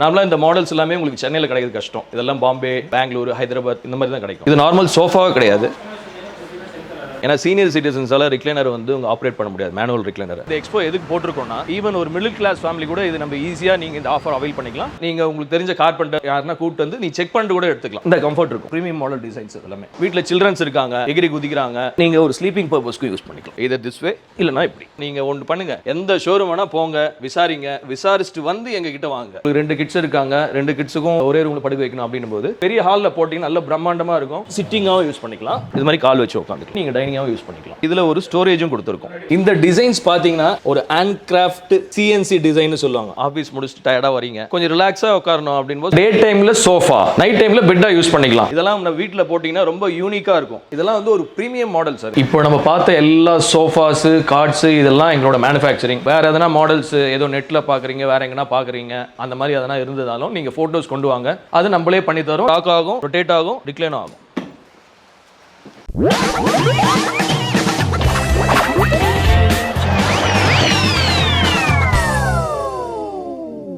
நார்மலாக இந்த மாடல்ஸ் எல்லாமே உங்களுக்கு சென்னையில் கிடைக்கிறது கஷ்டம். இதெல்லாம் பாம்பே, பெங்களூர், ஹைதராபாத் இந்த மாதிரி தான் கிடைக்கும். இது நார்மல் சோஃபாவே கிடையாது. ஏன்னா சீனியர் சிட்டிசன்ஸால ரிக்ளைனர் வந்து உங்க ஆப்ரேட் பண்ண முடியாது, மேனுவல் ரிக்ளைனர். இந்த எக்ஸ்போ எதுக்கு போட்டிருக்கோம்னா, ஈவன் ஒரு மிடில் கிளாஸ் ஃபேமிலி கூட இது நம்ம ஈஸியா நீங்க இந்த ஆஃபர் அவைல் பண்ணிக்கலாம். நீங்க உங்களுக்கு தெரிஞ்ச கார்பெண்டர் யாருன்னா கூப்பிட்டு வந்து நீ செக் பண்ணிட்டு கூட எடுத்துக்கலாம். இந்த கம்ஃபர்ட் இருக்கும். பிரீமியம் மாடல் டிசைன்ஸ் எல்லாமே. வீட்ல சில்ட்ரன்ஸ் இருக்காங்க, எகிரி குதிக்கிறாங்க, நீங்க ஒரு ஸ்லீப்பிங் பர்பஸ்க்கு யூஸ் பண்ணிக்கலாம். இது திஸ் வே இல்லனா இப்படி. நீங்க ஒன்று பண்ணுங்க, எந்த ஷோரூம் வேணா போங்க, விசாரிங்க, விசாரிச்சுட்டு வந்து எங்க கிட்ட வாங்க. 2 கிட்ஸ் இருக்காங்க, 2 கிட்ஸுக்கும் ஒரே ரூம்ல படுக்க வைக்கணும் அப்படின்னும் போது பெரிய ஹால்ல போட்டீங்கன்னா நல்ல பிரம்மாண்டமா இருக்கும். சிட்டிங்காவும் யூஸ் பண்ணிக்கலாம், இது மாதிரி கால் வச்சு உட்காந்துக்கலாம். நீங்க டைனிங்காவும் யூஸ் பண்ணிக்கலாம். இதுல ஒரு ஸ்டோரேஜும் கொடுத்திருக்கோம். இந்த டிசைன்ஸ் பாத்தீங்கன்னா ஒரு ஹேண்ட் கிராஃப்ட் சிஎன்சி டிசைன் சொல்லுவாங்க. ஆபீஸ் முடிச்சுட்டு டயர்டா வரீங்க, கொஞ்சம் ரிலாக்ஸா உட்காரணும் அப்படின்போது டே டைம்ல சோஃபா, நைட் டைம்ல பெட்டா யூஸ் பண்ணிக்கலாம். இதெல்லாம் நம்ம வீட்ல போட்டீங்கன்னா ரொம்ப யூனிக்கா இருக்கும். இதெல்லாம் வந்து ஒரு பிரீமியம் மாடல் சார். இப்போ நம்ம பார்த்த எல்லா சோஃபாஸ், கார்ட்ஸ் இதெல்லாம் எங்களோட மேனுஃபேக்சரிங். வேற எதனா மாடல்ஸ் ஏதோ நெட்ல பாக்குறீங்க, வேற எங்கனா பாக்குறீங்க, அந்த மாதிரி எதனா இருந்ததாலும் நீங்க போட்டோஸ் கொண்டு வாங்க, அது நம்மளே பண்ணி தரோம். லாக் ஆகும், ரொட்டேட் ஆகும், ரிக்ளைன் ஆகும்.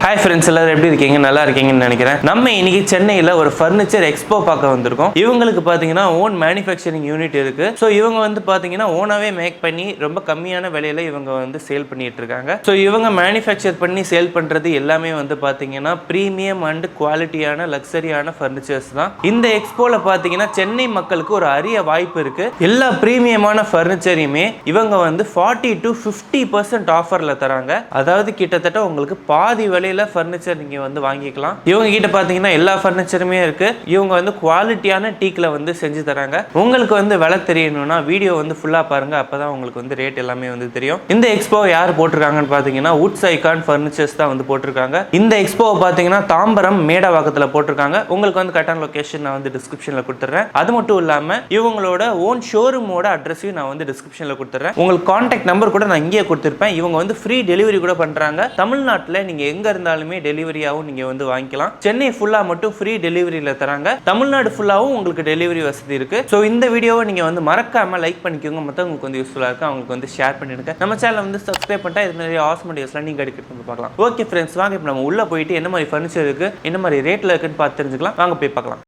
ஹாய் ஃப்ரெண்ட்ஸ், எல்லாரும் எப்படி இருக்கீங்க? நல்லா இருக்கீங்கன்னு நினைக்கிறேன். நம்ம இன்னைக்கு சென்னையில் ஒரு ஃபர்னிச்சர் எக்ஸ்போ பார்க்க வந்திருக்கோம். இவங்களுக்கு பார்த்தீங்கன்னா ஓன் மேனுஃபேக்சரிங் யூனிட் இருக்கு. ஸோ இவங்க வந்து பார்த்தீங்கன்னா ஓனாவே மேக் பண்ணி ரொம்ப கம்மியான விலையில இவங்க வந்து சேல் பண்ணிட்டு இருக்காங்க. ஸோ இவங்க மேனுஃபேக்சர் பண்ணி சேல் பண்றது எல்லாமே வந்து பார்த்தீங்கன்னா ப்ரீமியம் அண்ட் குவாலிட்டியான லக்ஸரியான ஃபர்னிச்சர்ஸ் தான். இந்த எக்ஸ்போல பார்த்தீங்கன்னா சென்னை மக்களுக்கு ஒரு அரிய வாய்ப்பு இருக்கு. எல்லா ப்ரீமியமான ஃபர்னிச்சரையுமே இவங்க வந்து 40 to 50% ஆஃபர்ல தராங்க. அதாவது கிட்டத்தட்ட உங்களுக்கு பாதி விலையில ஃபர்னிச்சர் நீங்க வந்து வாங்கிக்கலாம். இவங்க கிட்ட பாத்தீங்கன்னா எல்லா ஃபர்னிச்சருமே இருக்கு. இவங்க வந்து குவாலிட்டியான டீக்ல வந்து செஞ்சு தராங்க. உங்களுக்கு வந்து விலை தெரியணும்னா வீடியோ வந்து ஃபுல்லா பாருங்க, அப்பதான் உங்களுக்கு வந்து ரேட் எல்லாமே வந்து தெரியும். இந்த எக்ஸ்போ யார் போட்டிருக்காங்கன்னு பாத்தீங்கன்னா வுட்ஸ் ஐகான் ஃபர்னிச்சர்ஸ் தான் வந்து போட்டிருக்காங்க. இந்த எக்ஸ்போ பாத்தீங்கன்னா தாம்பரம் மேடவாக்கத்துல போட்டிருக்காங்க. உங்களுக்கு வந்து கரெக்டான லொகேஷன் நான் வந்து டிஸ்கிரிப்ஷன்ல கொடுத்துறேன். அது மட்டும் இல்லாம இவங்களோட ஓன் ஷோரூமோட அட்ரஸையும் நான் வந்து டிஸ்கிரிப்ஷன்ல கொடுத்துறேன். உங்களுக்கு கான்டாக்ட் நம்பர் கூட நான் இங்கேயே கொடுத்துருப்பேன். இவங்க வந்து ஃப்ரீ டெலிவரி கூட பண்றாங்க. தமிழ்நாட்டில் நீங்க எங்க இருந்தாலுமே டெலிவரியாவும் நீங்க வந்து வாங்கிக்கலாம். சென்னை ஃபுல்லா மட்டும் ஃப்ரீ டெலிவரியில தராங்க. தமிழ்நாடு ஃபுல்லாவும் உங்களுக்கு டெலிவரி வசதி இருக்கு. ஸோ இந்த வீடியோவை நீங்க வந்து மறக்காம லைக் பண்ணிக்கோங்க. மற்றவங்களுக்கு வந்து யூஸ்ஃபுல்லா இருக்கு, அவங்களுக்கு வந்து ஷேர் பண்ணிடுங்க. நம்ம சேனலை வந்து சப்ஸ்கிரைப் பண்ணிட்டா இது மாதிரி ஆசம் வீடியோஸ்லாம் நீங்க அடிக்கடி பார்க்கலாம். ஓகே ஃப்ரெண்ட்ஸ், வாங்க இப்போ நம்ம உள்ள போயிட்டு என்ன மாதிரி ஃபர்னிச்சர் இருக்கு, என்ன மாதிரி ரேட்ல இருக்குன்னு பார்த்து தெரிஞ்சுக்கலாம். வாங்க போய் பார்க்கலாம்.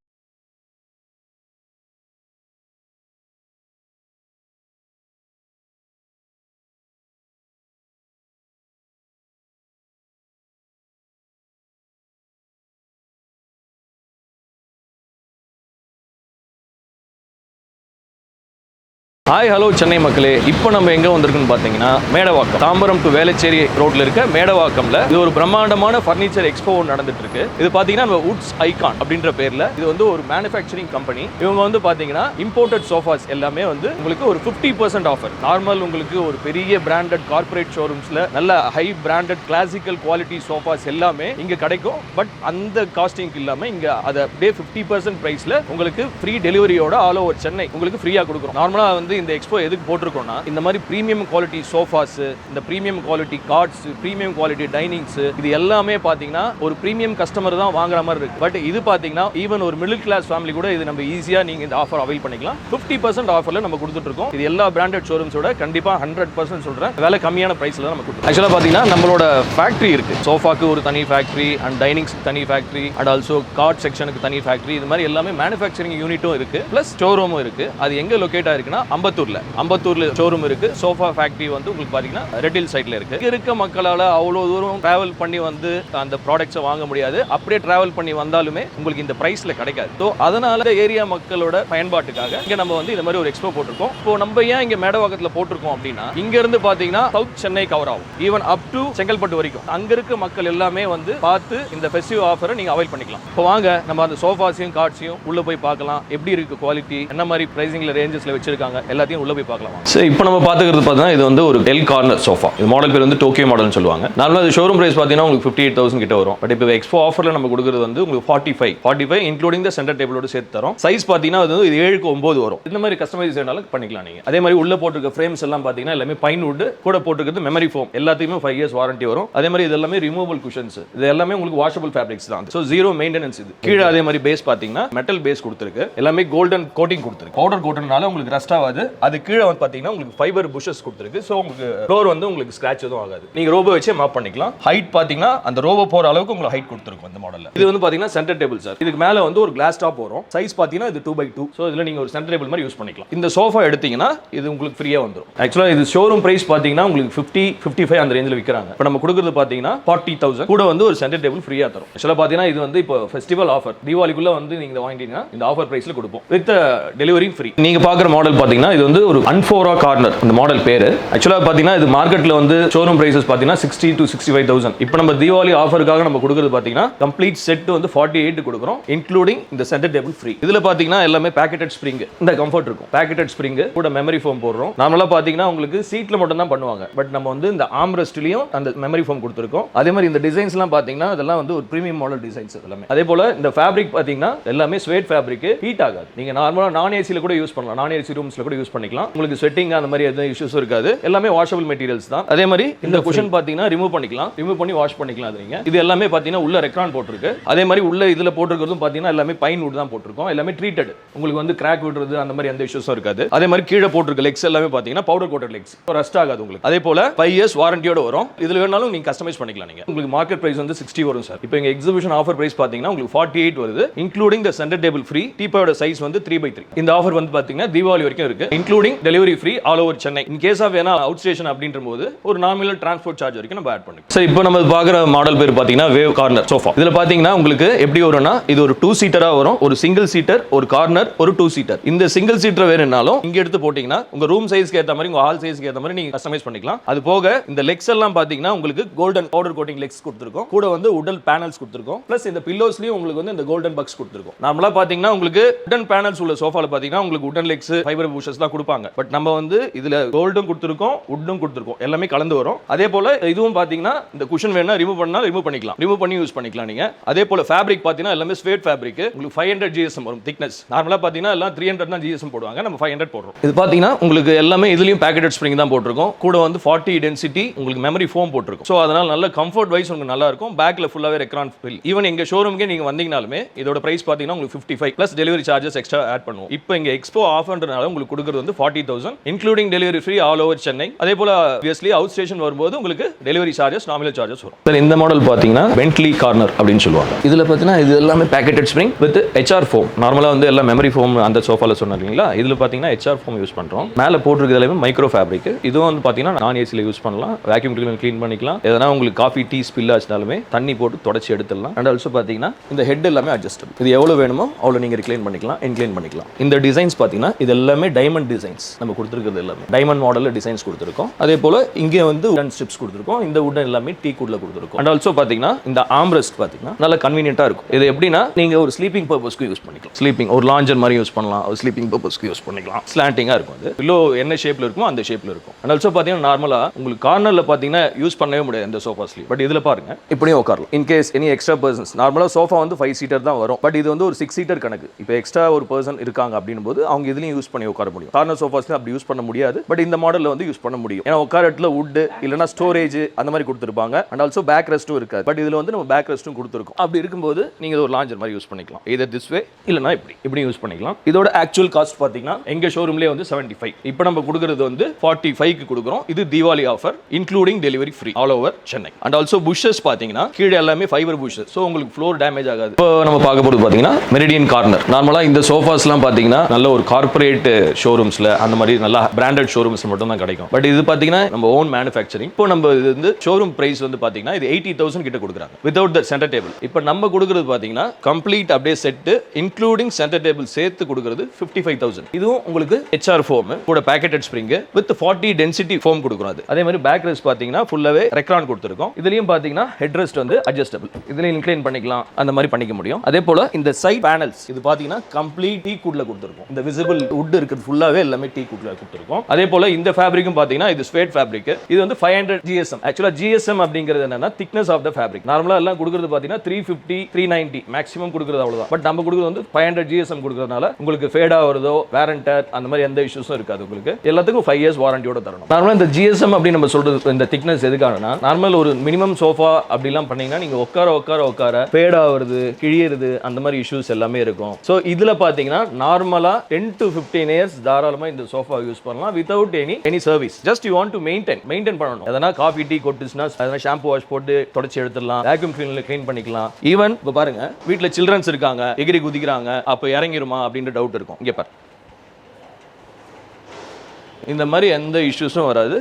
ஹாய் ஹலோ சென்னை மக்களே, இப்போ நம்ம எங்கே வந்திருக்குன்னு பார்த்தீங்கன்னா மேடவாக்கம், தாம்பரம் டு வேளச்சேரி ரோட்ல இருக்க மேடவாக்கம்ல இது ஒரு பிரம்மாண்டமான ஃபர்னிச்சர் எக்ஸ்போ நடந்துட்டு இருக்கு. இது பார்த்தீங்கன்னா நம்ம வுட்ஸ் ஐகான் அப்படின்ற பேர்ல இது வந்து ஒரு மேனுஃபேக்சரிங் கம்பெனி. இவங்க வந்து பார்த்தீங்கன்னா இம்போர்ட்டட் சோஃபாஸ் எல்லாமே வந்து உங்களுக்கு ஒரு 50% ஆஃபர். நார்மல் உங்களுக்கு ஒரு பெரிய பிராண்டட் கார்பரேட் ஷோரூம்ஸ்ல நல்ல high branded classical quality sofas எல்லாமே இங்க கிடைக்கும். பட் அந்த காஸ்டிங் இல்லாம இங்க அதை அப்படியே 50% பிரைஸ்ல உங்களுக்கு ஃப்ரீ டெலிவரியோட ஆல் ஓவர் சென்னை உங்களுக்கு ஃப்ரீயா கொடுக்குறோம். நார்மலா வந்து இந்த எக்ஸ்போ எதுக்கு போட்டிருக்கோம்னா, இந்த மாதிரி பிரீமியம் குவாலிட்டி சோஃபாஸ், இந்த premium quality cots, premium quality dinings, இது எல்லாமே பாத்தீங்கன்னா ஒரு பிரீமியம் கஸ்டமர் தான் வாங்குற மாதிரி இருக்கு. பட் இது பாத்தீங்கன்னா ஈவன் ஒரு மிடில் கிளாஸ் ஃபேமிலி கூட இது நம்ம ஈஸியா நீங்க இந்த ஆஃபர் அவைல் பண்ணிக்கலாம். 50% ஆஃபர்ல நம்ம கொடுத்துட்டு இருக்கோம். இது எல்லா பிராண்டட் ஷோரூம்ஸோட கண்டிப்பா 100% சொல்றேன், விலை கம்மியான பிரைஸ்ல தான் நம்ம கொடுத்துருக்கோம். ஆக்சுவலா பாத்தீங்கன்னா நம்மளோட ஃபேக்டரி இருக்கு. சோஃபாக்கு ஒரு தனி ஃபேக்டரி அண்ட் டைனிங்ஸ் தனி ஃபேக்டரி அண்ட் ஆல்சோ கார்ட் செக்ஷனுக்கு தனி ஃபேக்டரி, இது மாதிரி எல்லாமே மேனுஃபேக்சரிங் யூனிட்டும் இருக்கு, பிளஸ் ஷோரூமும் இருக்கு. அது எங்க லொகேட் ஆயிருக்குன்னா அம்பத்தூர்ல ஷோரூம் இருக்கு. சோஃபா ஃபேக்டரி வந்து உங்களுக்கு பாத்தீங்கன்னா ரெட்டில் சைட்ல இருக்கு. இருக்க மக்களால அவ்வளவு தூரம் டிராவல் பண்ணி வந்து அந்த ப்ராடக்ட்ஸை வாங்க முடியாது. அப்படியே டிராவல் பண்ணி வந்தாலுமே உங்களுக்கு இந்த பிரைஸ்ல கிடைக்காது. ஸோ அதனால ஏரியா மக்களோட பயன்பாட்டுக்காக இங்க நம்ம வந்து இந்த மாதிரி ஒரு எக்ஸ்போ போட்டிருக்கோம். இப்போ நம்ம ஏன் இங்க மேடவாக்கத்துல போட்டிருக்கோம் அப்படின்னா, இங்க இருந்து பாத்தீங்கன்னா சவுத் சென்னை கவர் ஆகும், ஈவன் அப் டு செங்கல்பட்டு வரைக்கும். அங்க இருக்க மக்கள் எல்லாமே வந்து பார்த்து இந்த ஃபெஸ்டிவ் ஆஃபரை நீங்க அவைல் பண்ணிக்கலாம். இப்போ வாங்க நம்ம அந்த சோஃபாஸையும் கார்ட்ஸையும் உள்ள போய் பார்க்கலாம். எப்படி இருக்கு குவாலிட்டி, என்ன மாதிரி பிரைசிங்ல ரேஞ்சஸ்ல வச்சிருக்காங்க, எல்லாத்தையும் உள்ள போய் பார்க்கலாம். சரி, இப்போ நம்ம பார்த்துக்கிறது பார்த்தீங்கன்னா இது வந்து ஒரு டெல் கார்னர் சோஃபா. இது மாடல் பேர் வந்து டோக்கியோ மாடல்னு சொல்லுவாங்க. நார்மலாக இது ஷோரூம் பிரைஸ் பார்த்தீங்கன்னா உங்களுக்கு 58,000 கிட்ட வரும். பட் இப்போ எக்ஸ்போ ஆஃபர்ல நம்ம கொடுக்குறது வந்து உங்களுக்கு 45 இன்க்ளூடிங் த சென்டர் டேபிளோட சேர்த்து தரோம். சைஸ் பார்த்தீங்கன்னா அது வந்து 7 to 9 வரும். இந்த மாதிரி கஸ்டமைஸ் வேணாலும் பண்ணிக்கலாம் நீங்க. அதே மாதிரி உள்ள போட்டுருக்க ஃப்ரேம்ஸ் எல்லாம் பார்த்தீங்கன்னா எல்லாமே பைன் வுட், கூட போட்டுருக்கிறது மெமரி ஃபோம். எல்லாத்தையுமே 5 years வாரண்டி வரும். அதே மாதிரி இது எல்லாமே ரிமூவபிள் குஷன்ஸ். இது எல்லாமே உங்களுக்கு வாஷபிள் ஃபேப்ரிக்ஸ் தான். So 0 maintenance. இது கீழே அதே மாதிரி பேஸ் பார்த்தீங்கன்னா மெட்டல் பேஸ் கொடுத்துருக்கு. எல்லாமே கோல்டன் கோட்டிங் கொடுத்துருக்கு. பவுடர் கோட்டனால உங்களுக்கு ரஸ்ட் ஆகாது. அது கீழே வந்து பாத்தீங்கன்னா உங்களுக்கு ஃபைபர் புஷஸ் கொடுத்துருக்கு. ஸோ உங்களுக்கு ஃப்ளோர் வந்து உங்களுக்கு ஸ்கிராச் எதுவும் ஆகாது. நீங்க ரோபோ வச்சே மாப் பண்ணிக்கலாம். ஹைட் பாத்தீங்கன்னா அந்த ரோபோ போற அளவுக்கு உங்களுக்கு ஹைட் கொடுத்துருக்கும் இந்த மாடல்ல. இது வந்து பாத்தீங்கன்னா சென்டர் டேபிள் சார். இதுக்கு மேல வந்து ஒரு கிளாஸ் டாப் வரும். சைஸ் பாத்தீங்கன்னா இது 2x2. ஸோ இதுல நீங்க ஒரு சென்டர் டேபிள் மாதிரி யூஸ் பண்ணிக்கலாம். இந்த சோஃபா எடுத்தீங்கன்னா இது உங்களுக்கு ஃப்ரீயா வந்துடும். ஆக்சுவலா இது ஷோரூம் பிரைஸ் பாத்தீங்கன்னா உங்களுக்கு 50-55 அந்த ரேஞ்சில் விற்கிறாங்க. இப்போ நம்ம கொடுக்குறது பாத்தீங்கன்னா 40,000 கூட வந்து ஒரு சென்டர் டேபிள் ஃப்ரீயா தரும். ஆக்சுவலா பாத்தீங்கன்னா இது வந்து இப்போ ஃபெஸ்டிவல் ஆஃபர், தீபாவளிக்குள்ள வந்து நீங்க வாங்கிட்டீங்கன்னா இந்த ஆஃபர் பிரைஸ்ல கொடுப்போம் வித் டெலிவரி ஃப்ரீ. நீங்க பாக்குற மாடல் பாத்தீங்கன்னா இது வந்து ஒரு அன்ஃபோரா கார்னர் இந்த மாடல் பேரு. ஆக்சுவலா பாத்தீங்கன்னா இது மார்க்கெட்ல வந்து ஷோரூம் பிரைசஸ் பாத்தீங்கன்னா 60 to 65,000. இப்போ நம்ம தீபாவளி ஆஃபருக்காக நம்ம கொடுக்குறது பாத்தீங்கன்னா கம்ப்ளீட் செட் வந்து 48 கொடுக்குறோம், இன்க்ளூடிங் இந்த சென்டர் டேபிள் ஃப்ரீ. இதுல பாத்தீங்கன்னா எல்லாமே பேக்கெட்டட் ஸ்ப்ரிங், இந்த கம்ஃபர்ட் இருக்கும். பேக்கெட்டட் ஸ்ப்ரிங் கூட மெமரி ஃபோம் போடுறோம். நார்மலா பாத்தீங்கன்னா உங்களுக்கு சீட்ல மட்டும் தான் பண்ணுவாங்க. பட் நம்ம வந்து இந்த ஆம்ரெஸ்ட்லயும் அந்த மெமரி ஃபோம் கொடுத்துருக்கோம். அதே மாதிரி இந்த டிசைன்ஸ்லாம் பாத்தீங்கன்னா அதெல்லாம் வந்து ஒரு பிரீமியம் மாடல் டிசைன்ஸ் எல்லாமே. அதே போல இந்த ஃபேப்ரிக் பாத்தீங்கன்னா எல்லாமே ஸ்வேட் ஃபேப்ரிக், ஹீட் ஆகாது. நீங்க நார்மலா நான் ஏசில கூட யூஸ் பண்ணலாம், நான் ஏசி ரூம்ஸ்ல கூட யூஸ் பண்ணிக்கலாம். உங்களுக்கு ஸ்வெட்டிங் அந்த மாதிரி எதுவும் இஷ்யூஸ் இருக்காது. எல்லாமே வாஷபிள் மெட்டீரியல்ஸ் தான். அதே மாதிரி இந்த குஷன் பாத்தீங்கன்னா ரிமூவ் பண்ணிக்கலாம், ரிமூவ் பண்ணி வாஷ் பண்ணிக்கலாம். அது நீங்க இது எல்லாமே பாத்தீங்கன்னா உள்ள ரெக்ரான் போட்டுருக்கு. அதே மாதிரி உள்ள இதுல போட்டுருக்கிறதும் பாத்தீங்கன்னா எல்லாமே பைன் வுட் தான் போட்டிருக்கோம். எல்லாமே ட்ரீட்டட். உங்களுக்கு வந்து கிராக் விடுறது அந்த மாதிரி எந்த இஷ்யூஸும் இருக்காது. அதே மாதிரி கீழே போட்டிருக்க லெக்ஸ் எல்லாமே பாத்தீங்கன்னா பவுடர் கோட்டட் லெக்ஸ், ரஸ்ட் ஆகாது உங்களுக்கு. அதே போல 5 years வாரண்டியோட வரும். இதுல வேணாலும் நீங்க கஸ்டமைஸ் பண்ணிக்கலாம். நீங்க உங்களுக்கு மார்க்கெட் பிரைஸ் வந்து 60 வரும் சார். இப்போ எங்க எக்ஸிபிஷன் ஆஃபர் பிரைஸ் பாத்தீங்கன்னா உங்களுக்கு 48 வருது, including the centre table free. டீப்பாயோட சைஸ் வந்து 3x3. இந்த ஆஃபர் வந்து பாத்தீங்கன்னா தீபாவளி வரைக்கும் இருக்கு, including delivery free all over Chennai. In case of வேணா அவுட் ஸ்டேஷன் அப்படின்ற போது ஒரு நாமினல் டிரான்ஸ்போர்ட் சார்ஜ் வரைக்கும் நம்ம ஆட் பண்ணுவோம். சார் இப்போ நம்ம பாக்குற மாடல் பேர் பாத்தீங்கன்னா வேவ் கார்னர் சோஃபா. இதுல பாத்தீங்கன்னா உங்களுக்கு எப்படி வரும்னா இது ஒரு 2 சீட்டரா வரும். ஒரு சிங்கிள் சீட்டர், ஒரு கார்னர், ஒரு 2 சீட்டர். இந்த சிங்கிள் சீட்டர் வேணும்னாலும் இங்க எடுத்து போட்டீங்கன்னா உங்க ரூம் சைஸ்க்கு ஏத்த மாதிரி, உங்க ஹால் சைஸ்க்கு ஏத்த மாதிரி நீங்க கஸ்டமைஸ் பண்ணிக்கலாம். அது போக இந்த லெக்ஸ் எல்லாம் பாத்தீங்கன்னா உங்களுக்கு கோல்டன் பவுடர் கோட்டிங் லெக்ஸ் கொடுத்திருக்கோம். கூட வந்து உடல் பேனல்ஸ் கொடுத்திருக்கோம். பிளஸ் இந்த பில்லோஸ்லயும் உங்களுக்கு வந்து இந்த கோல்டன் பக்ஸ் கொடுத்திருக்கோம். நார்மலா பாத்தீங்கன்னா உங்களுக்கு உடன் பேனல்ஸ் உள்ள சோஃபால பாத்தீங்கன்னா உங்களுக்கு உடன் லெக்ஸ், ஃபைபர் புஷஸ்லாம் கொடுப்பாங்க. பட் நம்ம வந்து இதுல கோல்டும் கொடுத்திருக்கோம், உட்டும் கொடுத்திருக்கோம். எல்லாமே கலந்து வரும். அதே போல இதுவும் பாத்தீங்கன்னா இந்த குஷன் வேணா ரிமூவ் பண்ணா ரிமூவ் பண்ணிக்கலாம், ரிமூவ் பண்ணி யூஸ் பண்ணிக்கலாம் நீங்க. அதே போல ஃபேப்ரிக் பாத்தீங்கன்னா எல்லாமே ஸ்வேட் ஃபேப்ரிக். உங்களுக்கு 500 GSM வரும் திக்னஸ். நார்மலா பாத்தீங்கன்னா எல்லாம் 300 தான் GSM போடுவாங்க, நம்ம 500 போடுறோம். இது பாத்தீங்கன்னா உங்களுக்கு எல்லாமே இதுலயும் பேக்கெட்டட் ஸ்ப்ரிங் தான் போட்டிருக்கோம். கூட வந்து 40 டென்சிட்டி உங்களுக்கு மெமரி ஃபோம் போட்டிருக்கும். ஸோ அதனால நல்ல கம்ஃபர்ட் வைஸ் உங்களுக்கு நல்லா இருக்கும். பேக்ல ஃபுல்லாவே ரெக்ரான் ஃபில். ஈவன் எங்க ஷோரூம்க்கே நீங்க வந்தீங்கனாலுமே இதோட பிரைஸ் பாத்தீங்கன்னா உங்களுக்கு 55 plus delivery charges extra add பண்ணுவோம். இப்போ இங்க எக்ஸ்போ ஆஃபர்ன்றனால உங்களுக்கு கொடுக்கிறது வந்து 40,000 including delivery free all over Chennai. அதே போல ஆப்வியஸ்லி அவுட் ஸ்டேஷன் வரும்போது உங்களுக்கு டெலிவரி சார்ஜஸ், நாமினல் சார்ஜஸ் வரும். சார் இந்த மாடல் பாத்தீங்கன்னா பென்ட்லி கார்னர் அப்படின்னு சொல்லுவாங்க. இதுல பாத்தீங்கன்னா இது எல்லாமே pocketed spring with HR foam. நார்மலா வந்து எல்லாம் மெமரி ஃபோம் அந்த சோஃபால சொன்னீங்களா, இதுல பாத்தீங்கன்னா HR ஃபோம் யூஸ் பண்றோம். மேல போட்டிருக்கிறது எல்லாமே மைக்ரோ ஃபேப்ரிக். இதுவும் வந்து பாத்தீங்கன்னா நான் ஏசில யூஸ் பண்ணலாம், வேக்யூம் க்ளீன் பண்ணிக்கலாம். எதனா உங்களுக்கு காஃபி டீ ஸ்பில் ஆச்சுனாலுமே தண்ணி போட்டு தொடச்சி எடுத்துடலாம். அண்ட் ஆல்சோ பாத்தீங்கன்னா இந்த ஹெட் எல்லாமே அட்ஜஸ்டபிள். இது எவ்வளவு வேணுமோ அவ்வளவு நீங்க ரிக்ளைன் பண்ணிக்கலாம், இன்க்ளைன் பண்ணிக்கலாம். இந்த டிசைன்ஸ் பாத்தீங்கன்னா இது எல்லாமே டைமண்ட் டிசைன்ஸ். நம்ம கொடுத்துருக்கிறது எல்லாமே டைமண்ட் மாடல்ல டிசைன்ஸ் கொடுத்துருக்கோம். அதே போல இங்கே வந்து உடன் ஸ்ட்ரிப்ஸ் கொடுத்துருக்கோம். இந்த உடன் எல்லாமே டீ குட்ல கொடுத்துருக்கோம். அண்ட் ஆல்சோ பாத்தீங்கன்னா இந்த ஆம்ரெஸ்ட் பாத்தீங்கன்னா நல்ல கன்வீனியன்ட்டா இருக்கும். இது எப்படின்னா நீங்க ஒரு ஸ்லீப்பிங் பர்பஸ்க்கு யூஸ் பண்ணிக்கலாம். ஸ்லீப்பிங் ஒரு லாஞ்சர் மாதிரி யூஸ் பண்ணலாம், ஒரு ஸ்லீப்பிங் பர்பஸ்க்கு யூஸ் பண்ணிக்கலாம். ஸ்லாண்டிங்கா இருக்கும். அது பில்லோ என்ன ஷேப்ல இருக்குமோ அந்த ஷேப்ல இருக்கும். அண்ட் ஆல்சோ பாத்தீங்கன்னா நார்மலா உங்களுக்கு கார்னர்ல பாத்தீங்கன்னா யூஸ் பண்ணவே முடியாது இந்த சோஃபாஸ்லி. பட் இதுல பாருங்க இப்படியும் உட்காரலாம். In case any extra persons, நார்மலா சோஃபா வந்து 5 சீட்டர் தான் வரும். பட் இது வந்து ஒரு 6 சீட்டர் கணக்கு. இப்போ எக்ஸ்ட்ரா ஒரு பர்சன் இருக்காங்க அப்படின்னும் போது அவங்க இதுலயும் யூஸ் பண்ணி உட்கார முடியும். கார்னர் சோஃபாஸ்ல அப்படி யூஸ் பண்ண முடியாது. பட் இந்த மாடல்ல வந்து யூஸ் பண்ண முடியும். ஏன்னா உட்கார இடத்துல வுட் இல்லனா ஸ்டோரேஜ் அந்த மாதிரி கொடுத்திருப்பாங்க. அண்ட் ஆல்சோ பேக் ரெஸ்ட்டும் இருக்காது. பட் இதுல வந்து நம்ம பேக் ரெஸ்ட்டும் கொடுத்திருக்கோம். அப்படி இருக்கும்போது நீங்க ஒரு லாஞ்சர் மாதிரி யூஸ் பண்ணிக்கலாம். either this way இல்லனா இப்படி யூஸ் பண்ணிக்கலாம். இதோட ஆக்சுவல் காஸ்ட் பாத்தீங்கன்னா எங்க ஷோரூம்லயே வந்து 75. இப்போ நம்ம கொடுக்கிறது வந்து 45 க்கு கொடுக்குறோம். இது Deepavali offer including delivery free all over Chennai. And also புஷஸ் பாத்தீங்கன்னா கீழே எல்லாமே ஃபைபர் புஷஸ். சோ உங்களுக்கு ஃப்ளோர் டேமேஜ் ஆகாது. இப்போ நம்ம பார்க்க போறது பாத்தீங்கன்னா மெரிடியன் கார்னர். நார்மலா இந்த சோஃபாஸ்லாம் பாத்தீங்கன்னா நல்ல ஒரு கார்ப்பரேட் ஷோரூம்ஸ்ல அந்த மாதிரி நல்ல பிராண்டட் ஷோரூம்ஸ் மட்டும் தான் கிடைக்கும். பட் இது பாத்தீங்கன்னா நம்ம ஓன் மேனுஃபேக்சரிங். இப்போ நம்ம இது வந்து ஷோரூம் பிரைஸ் வந்து பாத்தீங்கன்னா இது 80,000 கிட்ட கொடுக்குறாங்க வித்அவுட் த சென்டர் டேபிள். இப்போ நம்ம கொடுக்குறது பாத்தீங்கன்னா கம்ப்ளீட் அப்படியே செட் இன்க்ளூடிங் சென்டர் டேபிள் சேர்த்து கொடுக்குறது 55,000. இதுவும் உங்களுக்கு HR ஃபோம் கூட pocketed spring with 40 density foam கொடுக்குறது. அதே மாதிரி பேக் ரெஸ்ட் பாத்தீங்கன்னா ஃபுல்லாவே ரெக்ரான் கொடுத்திருக்கோம். இதுலயும் பாத்தீங்கன்னா ஹெட் ரெஸ்ட் வந்து அட்ஜஸ்டபிள். இதுல இன்க்ளைன் பண்ணிக்கலாம், அந்த மாதிரி பண்ணிக்க முடியும். அதே போல இந்த சைட் பேனல்ஸ் இது பாத்தீங்கன்னா கம்ப்ளீட் டீ குட்ல கொடுத்திருக்கோம். இந்த விசிபிள் வுட் இருக்குது ஃபுல்லாவே எல்லாமே டீ குட்ல கொடுத்திருக்கோம். அதே போல இந்த ஃபேப்ரிக்கும் பாத்தீங்கன்னா இது ஸ்வேட் ஃபேப்ரிக். இது வந்து 500 GSM. ஆக்சுவலா GSM அப்படிங்கிறது என்னன்னா திக்னஸ் ஆஃப் த ஃபேப்ரிக். நார்மலா எல்லாம் கொடுக்கிறது பாத்தீங்கன்னா 350 390 மேக்ஸிமம் கொடுக்கிறது அவ்வளவுதான். பட் நம்ம கொடுக்கிறது வந்து 500 GSM கொடுக்கிறதுனால உங்களுக்கு ஃபேட் ஆவறதோ வேரண்டர் அந்த மாதிரி எந்த இஷ்யூஸும் இருக்காது. உங்களுக்கு எல்லாத்துக்கும் 5 years வாரண்டியோட தரணும். நார்மலா இந்த GSM அப்படி நம்ம சொல்றது இந்த திக்னஸ் எதுக்காகனா நார்மல் ஒரு மினிமம் சோஃபா அப்படிலாம் பண்ணீங்கன்னா நீங்க உட்கார ஃபேட் ஆவறது, கிழியறது அந்த மாதிரி இஷ்யூஸ் எல்லாமே இருக்கும். சோ இதுல பாத்தீங்கன்னா நார்மலா 10 to 15 years தாராளமா இந்த சோஃபா யூஸ் பண்ணலாம் without any service. Just you want to maintain பண்ணணும். எதனா காஃபி டீ கொட்டுச்சுன்னா அதனா ஷாம்பு வாஷ் போட்டு தொடச்சி எடுத்துடலாம், வேக்யூம் கிளீனர்ல க்ளீன் பண்ணிக்கலாம். ஈவன் இப்போ பாருங்க வீட்டில் சில்ட்ரன்ஸ் இருக்காங்க, எகிரி குதிக்கிறாங்க, அப்போ இறங்கிருமா அப்படின்ற டவுட் இருக்கும். இங்கே பாரு, இந்த மாதிரி எந்த இஷ்யூஸும் வராது.